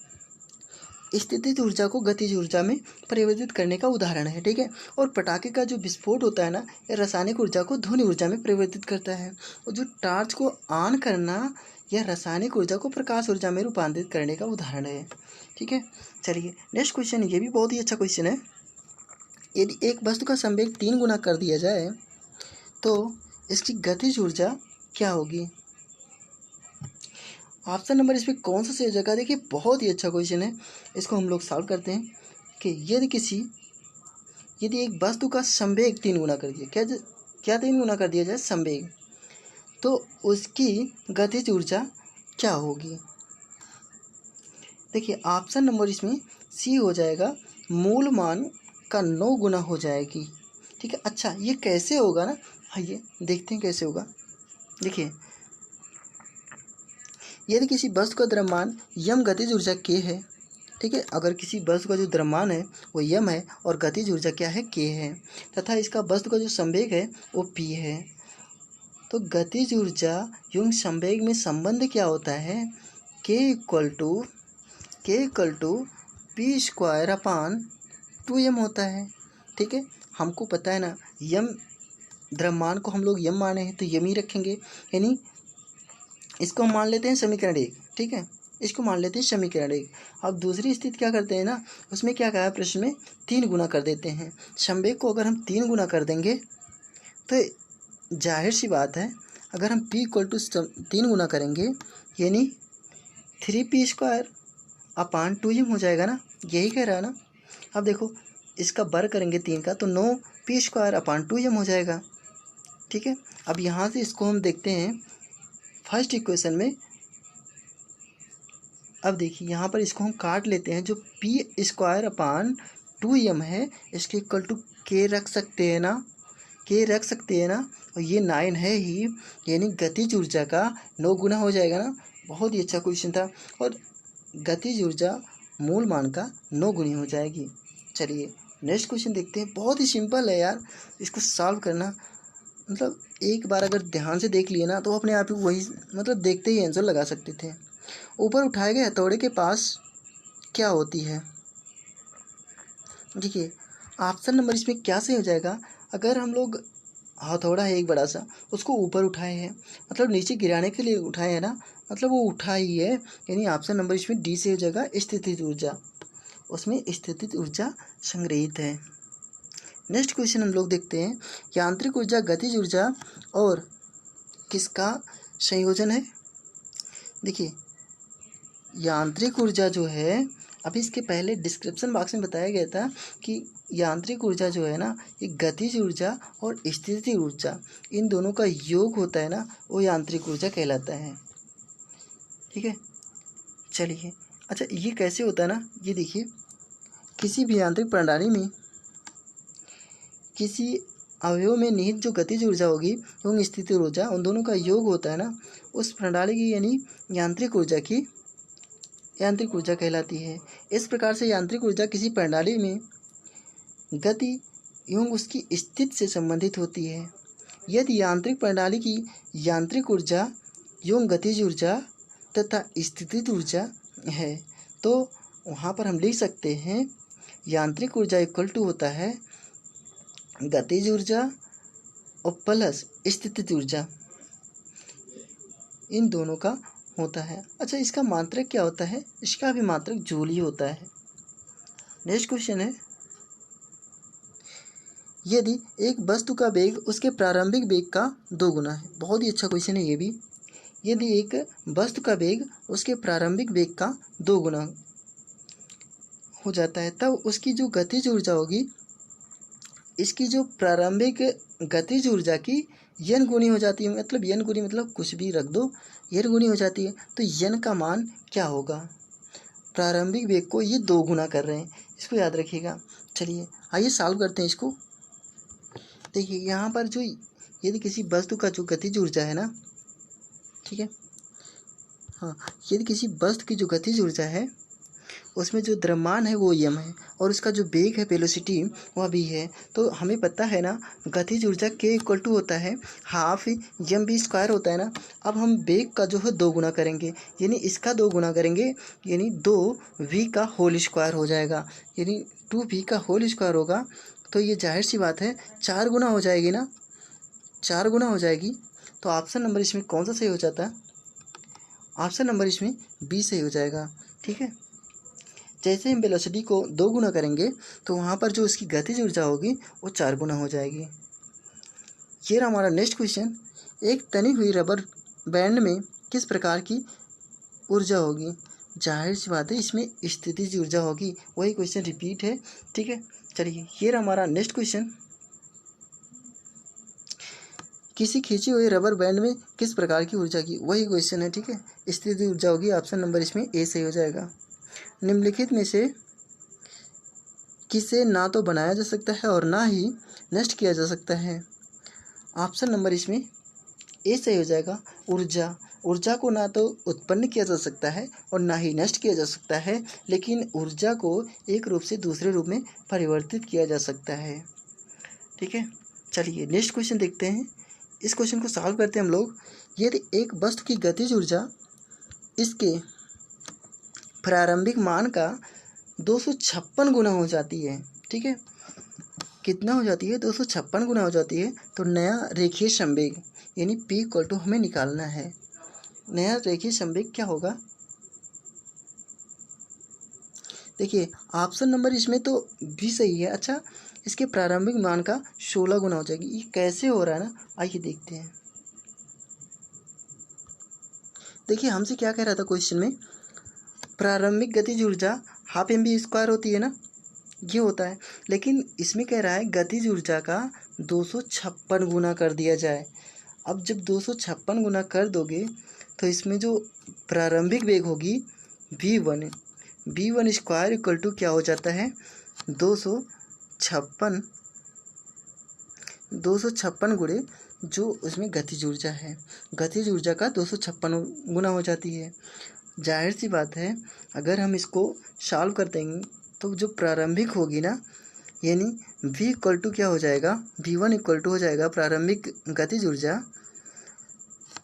स्थितिज ऊर्जा को गतिज ऊर्जा में परिवर्तित करने का उदाहरण है। ठीक है, और पटाखे का जो विस्फोट होता है ना यह रासायनिक ऊर्जा को ध्वनि ऊर्जा में परिवर्तित करता है, और जो टार्च को ऑन करना यह रासायनिक ऊर्जा को प्रकाश ऊर्जा में रूपांतरित करने का उदाहरण है। ठीक है, चलिए नेक्स्ट क्वेश्चन, ये भी बहुत ही अच्छा क्वेश्चन है। यदि एक वस्तु का संवेग 3 गुना कर दिया जाए तो इसकी गतिज ऊर्जा क्या होगी। ऑप्शन नंबर इसमें कौन सा सही हो जाएगा। देखिए बहुत ही अच्छा क्वेश्चन है, इसको हम लोग सॉल्व करते हैं कि यदि एक वस्तु का संवेग 3 गुना कर दिया, क्या 3 गुना कर दिया जाए संवेग, तो उसकी गतिज ऊर्जा क्या होगी। देखिए ऑप्शन नंबर इसमें सी हो जाएगा, मूल मान का 9 गुना हो जाएगी। ठीक है, अच्छा ये कैसे होगा ना, आइए देखते हैं कैसे होगा। देखिए यदि किसी वस्तु का द्रव्यमान यम गतिज ऊर्जा के है, ठीक है, अगर किसी वस्तु का जो द्रव्यमान है वो यम है और गतिज ऊर्जा क्या है के है, तथा इसका वस्तु का जो संवेग है वो पी है, तो गतिज ऊर्जा एवं संवेग में संबंध क्या होता है, K equal to P square upon 2m होता है। ठीक है, हमको पता है ना यम द्रव्यमान को हम लोग यम माने हैं तो यम ही रखेंगे, यानी इसको हम मान लेते हैं समीकरण 1। ठीक है, इसको मान लेते हैं समीकरण 1। अब दूसरी स्थिति क्या करते हैं ना, उसमें क्या कहा है प्रश्न में 3 गुना कर देते हैं। संवेग को अगर हम 3 गुना कर देंगे तो जाहिर सी बात है, अगर हम p इक्वल टू 3 गुना करेंगे यानी 3p स्क्वायर अपान 2m हो जाएगा ना, यही कह रहा है ना। अब देखो इसका वर्ग करेंगे 3 का तो 9p स्क्वायर अपान 2m हो जाएगा। ठीक है, अब यहाँ से इसको हम देखते हैं फर्स्ट इक्वेशन में। अब देखिए यहाँ पर इसको हम काट लेते हैं, जो पी स्क्वायर अपान 2m है इसके इक्वल टू के रख सकते हैं ना, के रख सकते हैं ना, और ये 9 है ही, यानी गतिज ऊर्जा का 9 गुना हो जाएगा ना। बहुत ही अच्छा क्वेश्चन था, और गतिज ऊर्जा मूल मान का 9 गुनी हो जाएगी। चलिए नेक्स्ट क्वेश्चन देखते हैं, बहुत ही सिंपल है यार, इसको सॉल्व करना मतलब एक बार अगर ध्यान से देख लिए ना तो अपने आप ही वही मतलब देखते ही आंसर लगा सकते थे। ऊपर उठाए गए हथौड़े के पास क्या होती है। देखिए ऑप्शन नंबर इसमें क्या सही हो जाएगा, अगर हम लोग हथौड़ा है एक बड़ा सा, उसको ऊपर उठाए हैं मतलब नीचे गिराने के लिए उठाए हैं ना, मतलब वो उठा ही है, यानी ऑप्शन नंबर इसमें डी से हो जाएगा, स्थितिज ऊर्जा, उसमें स्थितिज ऊर्जा संग्रहित है। नेक्स्ट क्वेश्चन हम लोग देखते हैं, यांत्रिक ऊर्जा गतिज ऊर्जा और किसका संयोजन है। देखिए यांत्रिक ऊर्जा जो है, अभी इसके पहले डिस्क्रिप्शन बॉक्स में बताया गया था कि यांत्रिक ऊर्जा जो है ना, ये गतिज ऊर्जा और स्थितिज ऊर्जा इन दोनों का योग होता है ना, वो यांत्रिक ऊर्जा कहलाता है। ठीक है, चलिए अच्छा ये कैसे होता है ना, ये देखिए किसी भी यांत्रिक प्रणाली में किसी अवयव में निहित जो गतिज ऊर्जा होगी एवं स्थितिज ऊर्जा, उन दोनों का योग होता है ना, उस प्रणाली की यानी यांत्रिक ऊर्जा कहलाती है। इस प्रकार से यांत्रिक ऊर्जा किसी प्रणाली में गति एवं उसकी स्थिति से संबंधित होती है। यदि यांत्रिक प्रणाली की यांत्रिक ऊर्जा एवं गतिज ऊर्जा तथा स्थितिज ऊर्जा है तो वहाँ पर हम लिख सकते हैं यांत्रिक ऊर्जा इक्वल टू होता है गतिज ऊर्जा और प्लस स्थितिज ऊर्जा, इन दोनों का होता है। अच्छा इसका मात्रक क्या होता है, इसका भी मात्रक जूल ही होता है। नेक्स्ट क्वेश्चन है, यदि एक वस्तु का वेग उसके प्रारंभिक वेग का 2 गुना है। बहुत ही अच्छा क्वेश्चन है ये भी। यदि एक वस्तु का वेग उसके प्रारंभिक वेग का 2 गुना हो जाता है तब उसकी जो गतिज ऊर्जा होगी, इसकी जो प्रारंभिक गतिज ऊर्जा की यन गुनी हो जाती है, मतलब यन गुनी मतलब कुछ भी रख दो, यन गुनी हो जाती है, तो यन का मान क्या होगा, प्रारंभिक वेग को ये 2 गुना कर रहे हैं, इसको याद रखिएगा। चलिए आइए सॉल्व करते हैं इसको। देखिए यहाँ पर जो यदि किसी वस्तु का जो गतिज ऊर्जा है ना, ठीक है, हाँ यदि किसी वस्तु की जो गतिज ऊर्जा है उसमें जो द्रव्यमान है वो यम है और उसका जो वेग है वेलोसिटी वह भी है, तो हमें पता है ना गतिज ऊर्जा के इक्वल टू होता है हाफ यम बी स्क्वायर होता है ना। अब हम वेग का जो है 2 गुना करेंगे, यानी इसका 2 गुना करेंगे यानी 2v का होल स्क्वायर हो जाएगा, यानी 2v का होल स्क्वायर होगा, तो ये जाहिर सी बात है 4 गुना हो जाएगी ना, 4 गुना हो जाएगी। तो ऑप्शन नंबर इसमें कौन सा सही हो जाता है, ऑप्शन नंबर इसमें बी सही हो जाएगा। ठीक है, जैसे हम वेलोसिटी को 2 गुना करेंगे तो वहाँ पर जो उसकी गतिज ऊर्जा होगी वो 4 गुना हो जाएगी। ये रहा हमारा नेक्स्ट क्वेश्चन, एक तनी हुई रबर बैंड में किस प्रकार की ऊर्जा होगी। जाहिर सी बात है इसमें स्थितिज ऊर्जा होगी, वही क्वेश्चन रिपीट है, ठीक है। चलिए ये रहा हमारा नेक्स्ट क्वेश्चन, किसी खींची हुई रबर बैंड में किस प्रकार की ऊर्जा की, वही क्वेश्चन है, ठीक है। स्थितिज ऊर्जा होगी, ऑप्शन नंबर इसमें ए सही हो जाएगा। निम्नलिखित में से किसे ना तो बनाया जा सकता है और ना ही नष्ट किया जा सकता है। ऑप्शन नंबर इसमें ए सही हो जाएगा। ऊर्जा को ना तो उत्पन्न किया जा सकता है और ना ही नष्ट किया जा सकता है, लेकिन ऊर्जा को एक रूप से दूसरे रूप में परिवर्तित किया जा सकता है, ठीक है। चलिए नेक्स्ट क्वेश्चन देखते हैं। इस क्वेश्चन को सॉल्व करते हैं हम लोग। यदि एक वस्तु की गतिज ऊर्जा इसके प्रारंभिक मान का 256 गुना हो जाती है, ठीक है। कितना हो जाती है, 256 गुना हो जाती है, तो नया रेखीय संवेग यानी P इक्वल टू हमें निकालना है। नया रेखीय संवेग क्या होगा, देखिए ऑप्शन नंबर इसमें तो भी सही है। अच्छा, इसके प्रारंभिक मान का 16 गुना हो जाएगी। ये कैसे हो रहा है ना, आइए देखते हैं। देखिए हमसे क्या कह रहा था क्वेश्चन में, प्रारंभिक गतिज ऊर्जा हाफ mv² होती है ना, ये होता है, लेकिन इसमें कह रहा है गतिज ऊर्जा का 256 गुना कर दिया जाए। अब जब 256 गुना कर दोगे तो इसमें जो प्रारंभिक वेग होगी v1 स्क्वायर इक्वल टू क्या हो जाता है, 256 गुणे जो उसमें गतिज ऊर्जा है, गतिज ऊर्जा का 256 गुना हो जाती है। जाहिर सी बात है अगर हम इसको सॉल्व कर देंगे तो जो प्रारंभिक होगी ना, यानी v इक्वल टू क्या हो जाएगा, v1 इक्वल टू हो जाएगा प्रारंभिक गतिज ऊर्जा,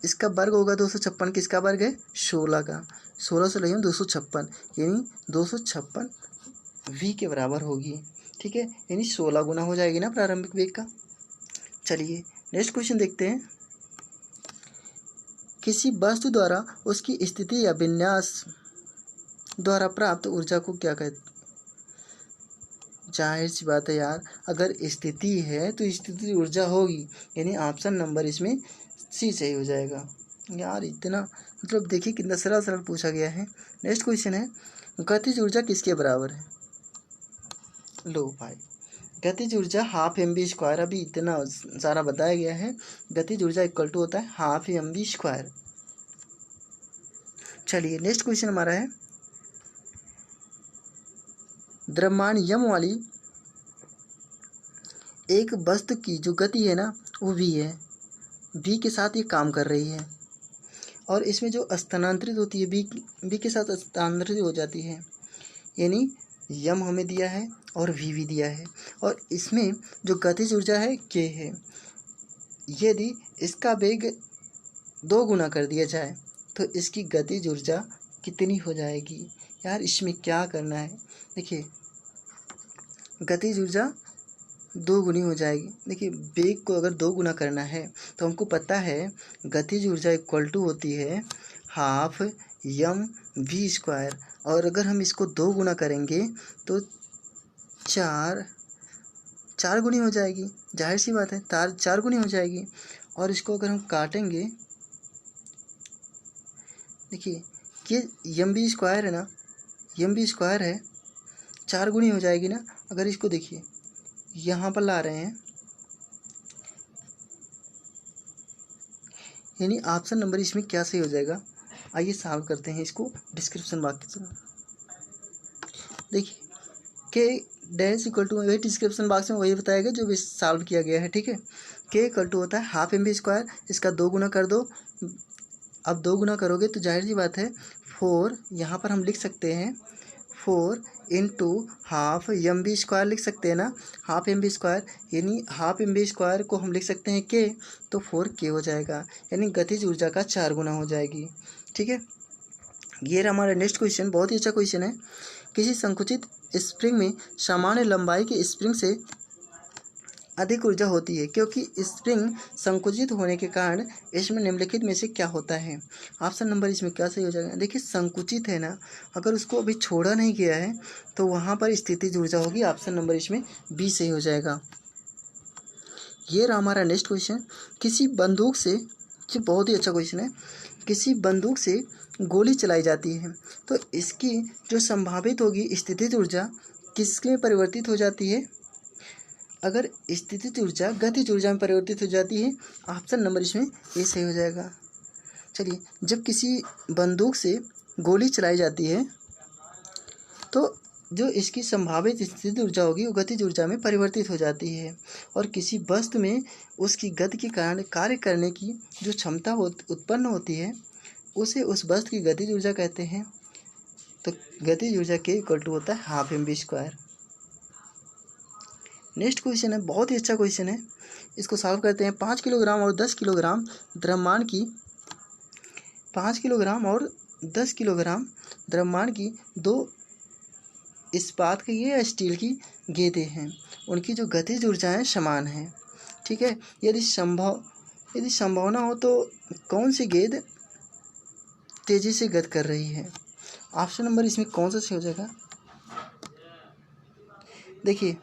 इसका वर्ग होगा 256, किसका वर्ग है, 16 का, 16 से लगे 256, यानी 256 v के बराबर होगी, ठीक है। यानी 16 गुना हो जाएगी ना प्रारंभिक वेग का। चलिए नेक्स्ट क्वेश्चन देखते हैं। किसी वस्तु द्वारा उसकी स्थिति या विन्यास द्वारा प्राप्त ऊर्जा को क्या कहते, जाहिर सी बात है यार, अगर स्थिति है तो स्थिति ऊर्जा होगी, यानी ऑप्शन नंबर इसमें सी सही हो जाएगा। यार इतना मतलब देखिए कितना सरल सरल पूछा गया है। नेक्स्ट क्वेश्चन है, गतिज ऊर्जा किसके बराबर है। लो भाई, गतिज ऊर्जा हाफ mv², अभी इतना सारा बताया गया है। गतिज ऊर्जा इक्वल टू होता है हाफ mv²। चलिए नेक्स्ट क्वेश्चन हमारा है, द्रव्यमान यम वाली एक वस्तु की जो गति है ना वो v है, v के साथ ये काम कर रही है, और इसमें जो स्थानांतरित होती है v के साथ स्थानांतरित हो जाती है, यानी यम हमें दिया है और v भी दिया है, और इसमें जो गतिज ऊर्जा है k है। यदि इसका वेग 2 गुना कर दिया जाए तो इसकी गतिज ऊर्जा कितनी हो जाएगी। यार इसमें क्या करना है, देखिए गतिज ऊर्जा 2 गुनी हो जाएगी। देखिए वेग को अगर 2 गुना करना है तो हमको पता है गतिज ऊर्जा इक्वल टू होती है हाफ mv², और अगर हम इसको 2 गुना करेंगे तो 4 गुनी हो जाएगी। जाहिर सी बात है 4 गुनी हो जाएगी, और इसको अगर हम काटेंगे, देखिए ये mv² है ना, mv² है, 4 गुनी हो जाएगी ना। अगर इसको देखिए यहाँ पर ला रहे हैं, यानी ऑप्शन नंबर इसमें क्या सही हो जाएगा। आइए सॉल्व करते हैं इसको डिस्क्रिप्शन बॉक्स में। देखिए के डैश इक्वल टू, वही डिस्क्रिप्शन बॉक्स में वही बताएगा जो भी सॉल्व किया गया है, ठीक है। के इक्वल टू होता है हाफ mv², इसका 2 गुना कर दो। अब 2 गुना करोगे तो जाहिर सी बात है 4, यहाँ पर हम लिख सकते हैं 4 इंटू हाफ mv² लिख सकते हैं ना, हाफ mv², यानी हाफ mv² को हम लिख सकते हैं के, तो 4k हो जाएगा, यानी गतिज ऊर्जा का 4 गुना हो जाएगी, ठीक है। ये रहा हमारा नेक्स्ट क्वेश्चन, बहुत ही अच्छा क्वेश्चन है। किसी संकुचित स्प्रिंग में सामान्य लंबाई के स्प्रिंग से अधिक ऊर्जा होती है, क्योंकि स्प्रिंग संकुचित होने के कारण इसमें निम्नलिखित में से क्या होता है। ऑप्शन नंबर इसमें क्या सही हो जाएगा। देखिए संकुचित है ना, अगर उसको अभी छोड़ा नहीं गया है तो वहाँ पर स्थितिज ऊर्जा होगी। ऑप्शन नंबर इसमें बी सही हो जाएगा। ये रहा हमारा नेक्स्ट क्वेश्चन। किसी बंदूक से, ये बहुत ही अच्छा क्वेश्चन है, किसी बंदूक से गोली चलाई जाती है तो इसकी जो संभावित होगी स्थितिज ऊर्जा किसमें परिवर्तित हो जाती है। अगर स्थितिज ऊर्जा गतिज ऊर्जा में परिवर्तित हो जाती है। ऑप्शन नंबर इसमें ए सही हो जाएगा। चलिए, जब किसी बंदूक से गोली चलाई जाती है तो जो इसकी संभावित स्थितिज ऊर्जा होगी वो गतिज ऊर्जा में परिवर्तित हो जाती है, और किसी वस्तु में उसकी गति के कारण कार्य करने की जो क्षमता उत्पन्न होती है उसे उस वस्तु की गतिज ऊर्जा कहते हैं। तो गतिज ऊर्जा के इक्वल टू होता है हाफ mv²। नेक्स्ट क्वेश्चन है, बहुत ही अच्छा क्वेश्चन है, इसको सॉल्व करते हैं। 5 किलोग्राम और 10 किलोग्राम द्रव्यमान की 5 किलोग्राम और 10 किलोग्राम द्रव्यमान की दो इस्पात की या स्टील की गेंदें हैं, उनकी जो गतिज ऊर्जाएं समान हैं। ठीक है, यदि संभावना हो तो कौन सी गेंद तेजी से गति कर रही है। ऑप्शन नंबर इसमें कौन सा सही हो जाएगा। देखिए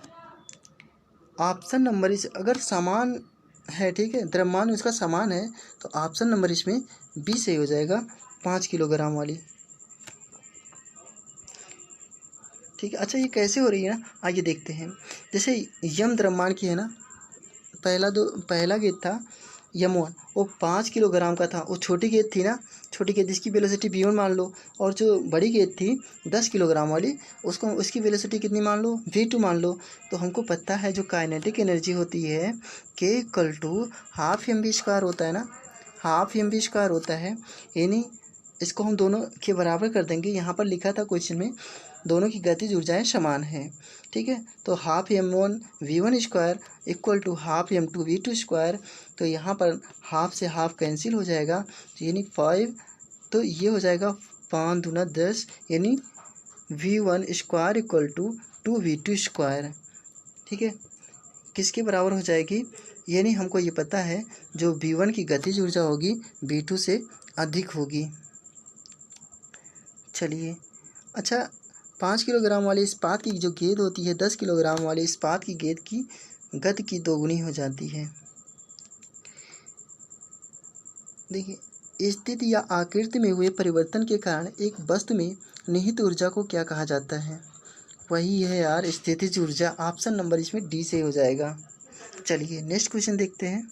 ऑप्शन नंबर इस अगर समान है, ठीक है, द्रव्यमान उसका समान है तो ऑप्शन नंबर इसमें बी सही हो जाएगा, 5 किलोग्राम वाली। ठीक है, अच्छा ये कैसे हो रही है ना, आइए देखते हैं। जैसे यम द्रव्यमान की है ना, पहला गेंद था यम1, वो 5 किलोग्राम का था, वो छोटी गेंद थी ना, छोटी गेंद जिसकी वेलोसिटी v1 मान लो, और जो बड़ी गेंद थी 10 किलोग्राम वाली उसकी वेलोसिटी कितनी मान लो, v2 मान लो। तो हमको पता है जो काइनेटिक एनर्जी होती है k equal to half mv² होता है ना, हाफ mv² होता है, यानी इसको हम दोनों के बराबर कर देंगे। यहाँ पर लिखा था क्वेश्चन में दोनों की गतिज ऊर्जाएं समान हैं। ठीक है, तो half m1 v1² equal to half m2 v2²। तो यहाँ पर हाफ से हाफ कैंसिल हो जाएगा, तो यानी 5, तो ये हो जाएगा 5 दूना 10, यानी v1² इक्वल टू 2v2²। ठीक है, किसके बराबर हो जाएगी, यानी हमको ये पता है जो v1 की गतिज ऊर्जा होगी v2 से अधिक होगी। चलिए, अच्छा 5 किलोग्राम वाली इस्पात की जो गेंद होती है 10 किलोग्राम वाली इस्पात की गेंद की गति की दोगुनी हो जाती है। देखिए, स्थिति या आकृति में हुए परिवर्तन के कारण एक वस्तु में निहित ऊर्जा को क्या कहा जाता है। वही है यार स्थितिज ऊर्जा। ऑप्शन नंबर इसमें डी से हो जाएगा। चलिए नेक्स्ट क्वेश्चन देखते हैं।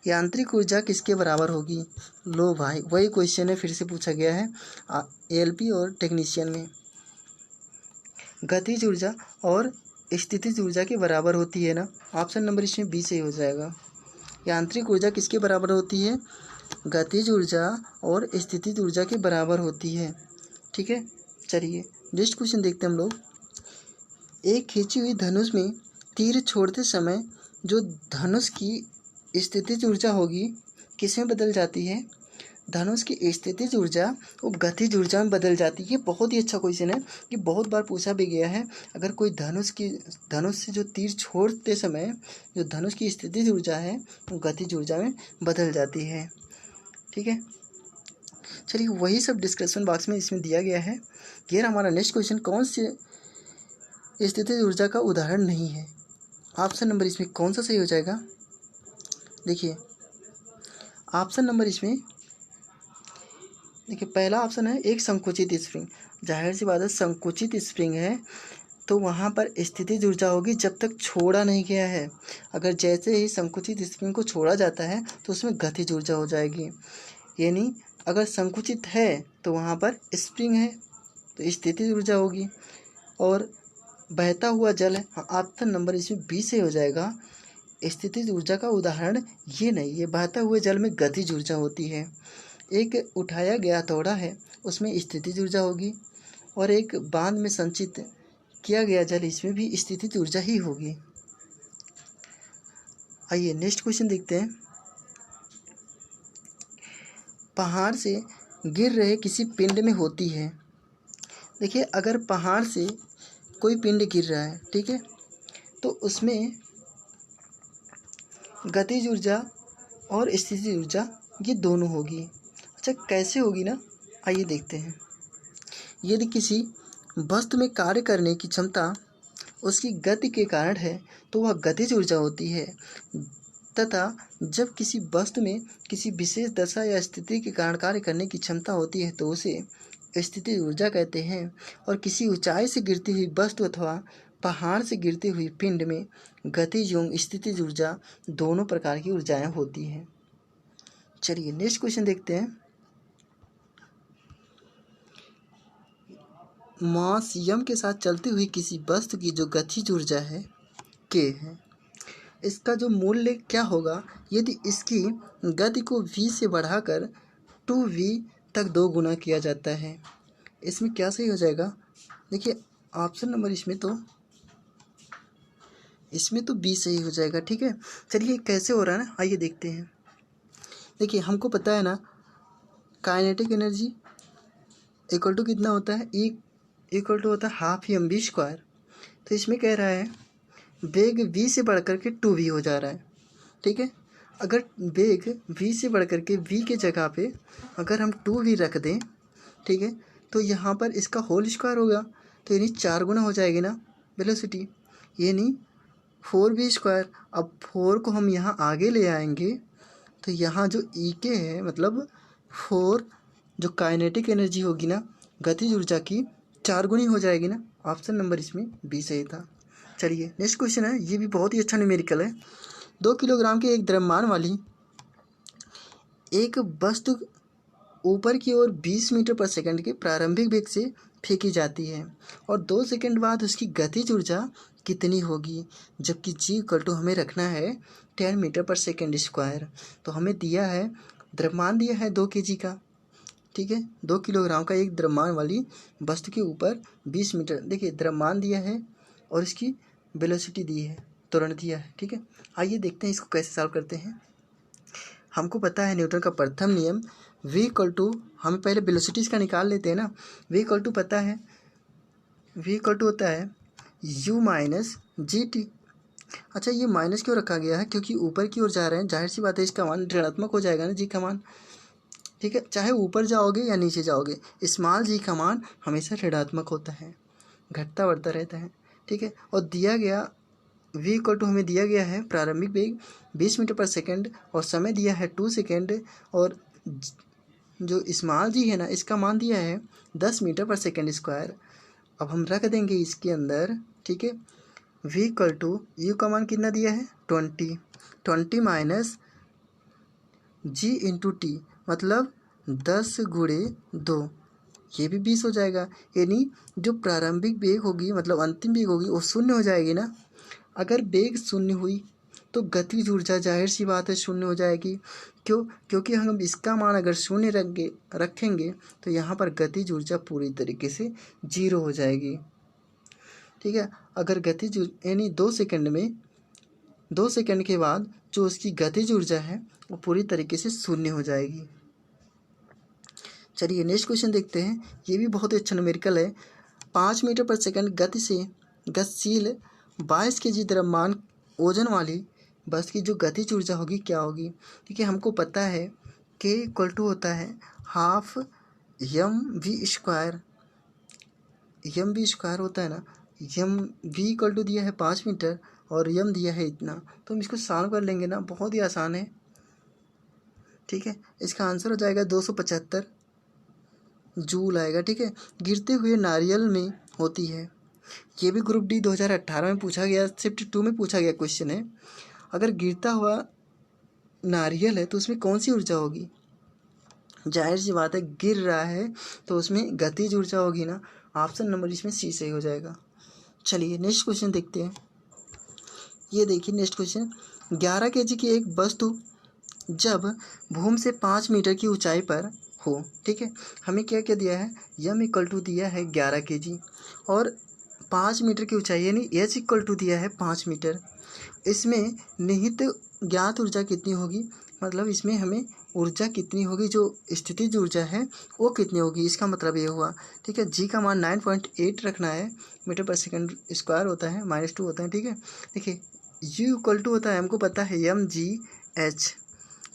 यांत्रिक ऊर्जा किसके बराबर होगी। लो भाई, वही क्वेश्चन है, फिर से पूछा गया है एलपी और टेक्नीशियन में। गतिज ऊर्जा और स्थितिज ऊर्जा के बराबर होती है ना, ऑप्शन नंबर इसमें बी से हो जाएगा। यांत्रिक ऊर्जा किसके बराबर होती है, गतिज ऊर्जा और स्थितिज ऊर्जा के बराबर होती है। ठीक है, चलिए नेक्स्ट क्वेश्चन देखते हैं हम लोग। एक खींची हुई धनुष में तीर छोड़ते समय जो धनुष की स्थितिज ऊर्जा होगी किसमें बदल जाती है। धनुष की स्थितिज ऊर्जा वो गतिज ऊर्जा में बदल जाती है। ये बहुत ही अच्छा क्वेश्चन है, ये बहुत बार पूछा भी गया है। अगर कोई धनुष से जो तीर छोड़ते समय जो धनुष की स्थितिज ऊर्जा है वो गतिज ऊर्जा में बदल जाती है। ठीक है, चलिए वही सब डिस्क्रिप्शन बॉक्स में इसमें दिया गया है। ये हमारा नेक्स्ट क्वेश्चन, कौन से स्थितिज ऊर्जा का उदाहरण नहीं है। ऑप्शन नंबर इसमें कौन सा सही हो जाएगा। देखिए ऑप्शन नंबर इसमें देखिए पहला ऑप्शन है एक संकुचित स्प्रिंग। जाहिर सी बात है संकुचित स्प्रिंग है तो वहाँ पर स्थितिज ऊर्जा होगी जब तक छोड़ा नहीं गया है। अगर जैसे ही संकुचित स्प्रिंग को छोड़ा जाता है तो उसमें गतिज ऊर्जा हो जाएगी। यानी अगर संकुचित है तो वहाँ पर स्प्रिंग है तो स्थितिज ऊर्जा होगी। और बहता हुआ जल है, ऑप्शन नंबर इसमें बी से हो जाएगा। स्थितिज ऊर्जा का उदाहरण ये नहीं है, बहता हुए जल में गतिज ऊर्जा होती है। एक उठाया गया हथौड़ा है उसमें स्थितिज ऊर्जा होगी, और एक बांध में संचित किया गया जल इसमें भी स्थितिज ऊर्जा ही होगी। आइए नेक्स्ट क्वेश्चन देखते हैं। पहाड़ से गिर रहे किसी पिंड में होती है। देखिए अगर पहाड़ से कोई पिंड गिर रहा है, ठीक है, तो उसमें गतिज ऊर्जा और स्थितिज ऊर्जा ये दोनों होगी। अच्छा, कैसे होगी ना, आइए देखते हैं। यदि किसी वस्तु में कार्य करने की क्षमता उसकी गति के कारण है तो वह गतिज ऊर्जा होती है, तथा जब किसी वस्तु में किसी विशेष दशा या स्थिति के कारण कार्य करने की क्षमता होती है तो उसे स्थितिज ऊर्जा कहते हैं। और किसी ऊंचाई से गिरती हुई वस्तु अथवा पहाड़ से गिरती हुई पिंड में गतिज एवं स्थितिज ऊर्जा दोनों प्रकार की ऊर्जाएं होती हैं। चलिए नेक्स्ट क्वेश्चन देखते हैं। मास यम के साथ चलती हुई किसी वस्तु की जो गतिज ऊर्जा है के है, इसका जो मूल्य क्या होगा यदि इसकी गति को v से बढ़ाकर 2v तक 2 गुना किया जाता है। इसमें क्या सही हो जाएगा? देखिए ऑप्शन नंबर इसमें तो b सही हो जाएगा। ठीक है, चलिए कैसे हो रहा है ना, आइए देखते हैं। देखिए हमको पता है ना, काइनेटिक एनर्जी इक्वल टू कितना होता है, E इक्वल टू होता है हाफ mv²। तो इसमें कह रहा है वेग v से बढ़कर के 2v हो जा रहा है। ठीक है, अगर वेग v से बढ़कर के v के जगह पे अगर हम 2v रख दें, ठीक है, तो यहाँ पर इसका होल स्क्वायर होगा, तो यानी 4 गुना हो जाएगी ना वेलोसिटी, यानी 4v²। अब 4 को हम यहाँ आगे ले आएंगे तो यहाँ जो ई के है मतलब 4 जो काइनेटिक एनर्जी होगी ना गतिज ऊर्जा की 4 गुनी हो जाएगी ना। ऑप्शन नंबर इसमें बी सही था। चलिए नेक्स्ट क्वेश्चन है, ये भी बहुत ही अच्छा न्यूमेरिकल है। 2 किलोग्राम के एक द्रव्यमान वाली एक वस्तु ऊपर की ओर 20 मीटर पर सेकंड के प्रारंभिक वेग से फेंकी जाती है और 2 सेकंड बाद उसकी गतिज ऊर्जा कितनी होगी, जबकि जी इक्वल टू हमें रखना है 10 मीटर पर सेकंड स्क्वायर। तो हमें दिया है द्रव्यमान दिया है 2 kg का। ठीक है, 2 किलोग्राम का एक द्रव्यमान वाली वस्तु के ऊपर 20 मीटर, देखिए द्रव्यमान दिया है और इसकी वेलोसिटी दी है, त्वरण दिया है। ठीक है, आइए देखते हैं इसको कैसे सॉल्व करते हैं। हमको पता है न्यूटन का प्रथम नियम v इक्वल टू, हमें पहले वेलोसिटीज़ का निकाल लेते हैं ना। v इक्वल टू पता है, v इक्वल टू होता है u माइनस जी टी। अच्छा, ये माइनस क्यों रखा गया है? क्योंकि ऊपर की ओर जा रहे हैं, जाहिर सी बात है इसका मान ऋणात्मक हो जाएगा ना जी का मान। ठीक है, चाहे ऊपर जाओगे या नीचे जाओगे, स्मॉल जी का मान हमेशा ऋणात्मक होता है, घटता बढ़ता रहता है। ठीक है, और दिया गया v इक्वल टू हमें दिया गया है प्रारंभिक वेग 20 मीटर पर सेकंड और समय दिया है 2 सेकंड, और जो स्मॉल जी है ना इसका मान दिया है 10 मीटर पर सेकंड स्क्वायर। अब हम रख देंगे इसके अंदर। ठीक है, v इक्वल टू यू का मान कितना दिया है 20 माइनस जी इंटू टी मतलब 10 गुणे 2, ये भी 20 हो जाएगा। यानी जो प्रारंभिक वेग होगी मतलब अंतिम वेग होगी वो शून्य हो जाएगी ना। अगर वेग शून्य हुई तो गतिज ऊर्जा जाहिर सी बात है शून्य हो जाएगी। क्यों? क्योंकि हम इसका मान अगर शून्य रखेंगे तो यहाँ पर गतिज ऊर्जा पूरी तरीके से 0 हो जाएगी। ठीक है, अगर गतिज यानी 2 सेकंड के बाद जो उसकी गतिज ऊर्जा है वो पूरी तरीके से शून्य हो जाएगी। चलिए नेक्स्ट क्वेश्चन देखते हैं, ये भी बहुत ही अच्छा न्यूमेरिकल है। 5 मीटर पर सेकंड गति से गतिशील 22 kg द्रव्यमान ओजन वाली बस की जो गतिज ऊर्जा होगी क्या होगी? ठीक है, हमको पता है k इक्वल टू होता है हाफ mv²। mv² होता है ना, v इक्वल टू दिया है 5 मीटर और m दिया है इतना, तो हम इसको सॉल्व कर लेंगे ना, बहुत ही आसान है। ठीक है, इसका आंसर हो जाएगा 275 जूल आएगा। ठीक है, गिरते हुए नारियल में होती है, ये भी ग्रुप डी 2018 में पूछा गया, शिफ्ट 2 में पूछा गया क्वेश्चन है। अगर गिरता हुआ नारियल है तो उसमें कौन सी ऊर्जा होगी? जाहिर सी बात है गिर रहा है तो उसमें गतिज ऊर्जा होगी ना। ऑप्शन नंबर इसमें सी सही हो जाएगा। चलिए नेक्स्ट क्वेश्चन देखते हैं। ये देखिए नेक्स्ट क्वेश्चन, 11 kg की एक वस्तु जब भूमि से 5 मीटर की ऊंचाई पर हो, ठीक है, हमें क्या क्या दिया है, यम इक्वल टू दिया है 11 kg और 5 मीटर की ऊंचाई यानी एच इक्वल टू दिया है 5 मीटर। इसमें निहित ज्ञात ऊर्जा कितनी होगी, मतलब इसमें हमें ऊर्जा कितनी होगी, जो स्थितिज ऊर्जा है वो कितनी होगी, इसका मतलब ये हुआ। ठीक है, जी का मान 9.8 रखना है, मीटर पर सेकंड स्क्वायर होता है, -2 होता है। ठीक है, देखिए यू इक्वल टू होता है, हमको पता है mgh,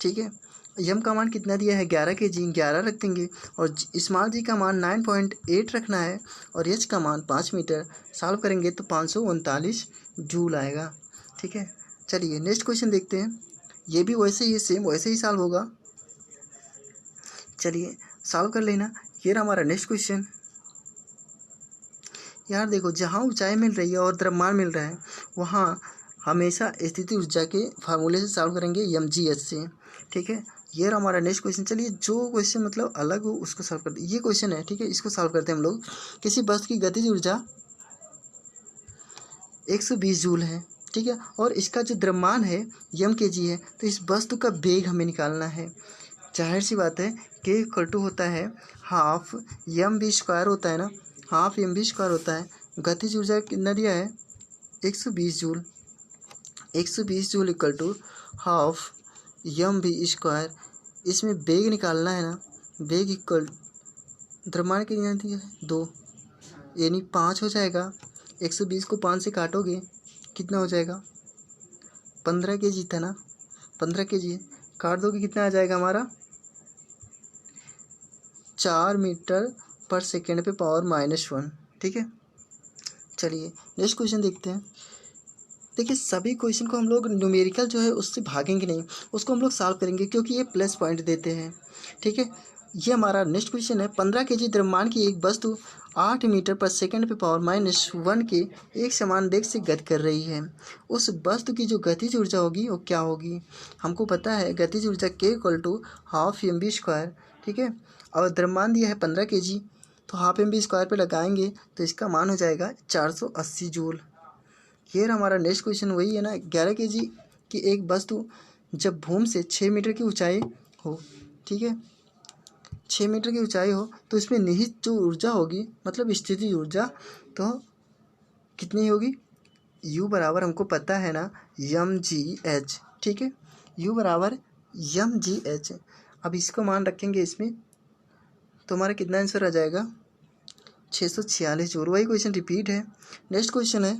ठीक है। यम का मान कितना दिया है 11 kg, 11 रख देंगे और स्मॉल जी का मान 9.8 रखना है और एच का मान 5 मीटर। सॉल्व करेंगे तो 539 जूल आएगा, ठीक है। चलिए नेक्स्ट क्वेश्चन देखते हैं। ये भी वैसे ही सेम वैसे ही सॉल्व होगा। चलिए सॉल्व कर लेना। ये रहा हमारा नेक्स्ट क्वेश्चन। यार देखो, जहाँ ऊंचाई मिल रही है और द्रव्यमान मिल रहा है वहाँ हमेशा स्थिति ऊर्जा के फार्मूले से सॉल्व करेंगे mgh से, ठीक है। ये रहा हमारा नेक्स्ट क्वेश्चन। चलिए जो क्वेश्चन मतलब अलग हो उसको सॉल्व करते हैं। ये क्वेश्चन है, ठीक है, इसको सॉल्व करते हैं हम लोग। किसी वस्तु की गतिज ऊर्जा 120 जूल है, ठीक है, और इसका जो द्रव्यमान है m kg है, तो इस वस्तु का वेग हमें निकालना है। जाहिर सी बात है k इक्वल टू होता है हाफ mv स्क्वायर होता है ना, हाफ mv स्क्वायर होता है। गतिज ऊर्जा कितना दिया है 120 joule, 120 joule equal to half mv square. इसमें वेग निकालना है ना, वेग इक्वल द्रव्यमान कितना दिया है 2, यानी 5 हो जाएगा। 120 को 5 से काटोगे कितना हो जाएगा 15 kg था ना, 15 kg काट दोगे कितना आ जाएगा हमारा 4 मीटर पर सेकेंड पे पावर -1, ठीक है। चलिए नेक्स्ट क्वेश्चन देखते हैं। देखिए सभी क्वेश्चन को हम लोग न्यूमेरिकल जो है उससे भागेंगे नहीं, उसको हम लोग सॉल्व करेंगे क्योंकि ये प्लस पॉइंट देते हैं, ठीक है। ये हमारा नेक्स्ट क्वेश्चन है। 15 kg द्रव्यमान की एक वस्तु 8 मीटर पर सेकंड पे पावर -1 के एक समान वेग से गति कर रही है। उस वस्तु की जो गतिज ऊर्जा होगी वो क्या होगी? हमको पता है गतिज ऊर्जा k equal to half mv square, ठीक है। और द्रव्यमान दिया है 15 kg, तो हाफ mv स्क्वायर पे लगाएंगे तो इसका मान हो जाएगा 480 जूल। ये हमारा नेक्स्ट क्वेश्चन वही है ना, 11 kg की एक वस्तु जब भूमि से 6 मीटर की ऊंचाई हो, ठीक है, 6 मीटर की ऊंचाई हो तो इसमें निहित जो ऊर्जा होगी मतलब स्थितिज ऊर्जा तो कितनी होगी? U बराबर हमको पता है ना mgh, ठीक है, U बराबर mgh। अब इसको मान रखेंगे इसमें तो हमारा कितना आंसर आ जाएगा 646 जूल। वही क्वेश्चन रिपीट है। नेक्स्ट क्वेश्चन है,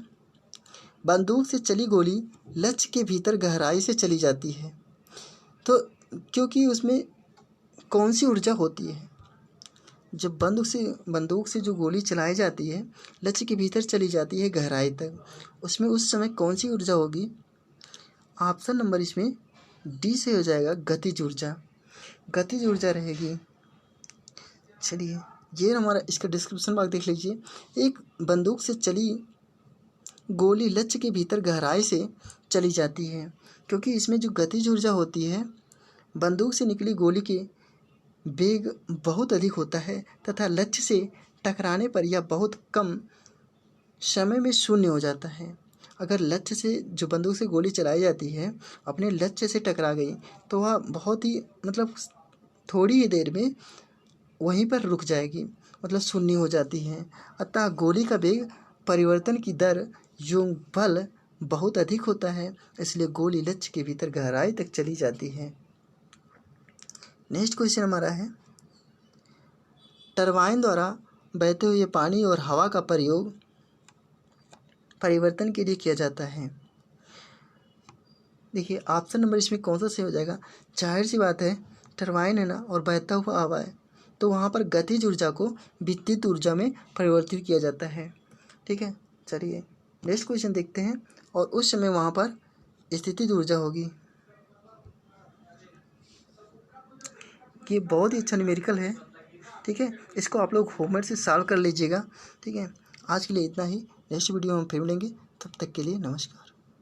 बंदूक से चली गोली लक्ष्य के भीतर गहराई से चली जाती है, तो क्योंकि उसमें कौन सी ऊर्जा होती है? जब बंदूक से जो गोली चलाई जाती है लक्ष्य के भीतर चली जाती है गहराई तक, उसमें उस समय कौन सी ऊर्जा होगी? ऑप्शन नंबर इसमें डी से हो जाएगा गतिज ऊर्जा, गतिज ऊर्जा रहेगी। चलिए ये हमारा इसका डिस्क्रिप्शन बॉक्स देख लीजिए। एक बंदूक से चली गोली लक्ष्य के भीतर गहराई से चली जाती है क्योंकि इसमें जो गतिज ऊर्जा होती है बंदूक से निकली गोली के वेग बहुत अधिक होता है तथा लक्ष्य से टकराने पर यह बहुत कम समय में शून्य हो जाता है। अगर लक्ष्य से जो बंदूक से गोली चलाई जाती है अपने लक्ष्य से टकरा गई तो वह बहुत ही मतलब थोड़ी ही देर में वहीं पर रुक जाएगी, मतलब शून्य हो जाती है। अतः गोली का वेग परिवर्तन की दर योग बल बहुत अधिक होता है, इसलिए गोली लक्ष्य के भीतर गहराई तक चली जाती है। नेक्स्ट क्वेश्चन हमारा है, टरबाइन द्वारा बहते हुए पानी और हवा का प्रयोग परिवर्तन के लिए किया जाता है। देखिए ऑप्शन नंबर इसमें कौन सा सही हो जाएगा? जाहिर सी बात है टरबाइन है ना और बहता हुआ हवा है, तो वहाँ पर गतिज ऊर्जा को विद्युत ऊर्जा में परिवर्तित किया जाता है, ठीक है। चलिए नेक्स्ट क्वेश्चन देखते हैं। और उस समय वहाँ पर स्थितिज ऊर्जा होगी। ये बहुत ही अच्छा न्यूमेरिकल है, ठीक है, इसको आप लोग होमवर्क से सॉल्व कर लीजिएगा, ठीक है। आज के लिए इतना ही, नेक्स्ट वीडियो में फिर मिलेंगे, तब तक के लिए नमस्कार।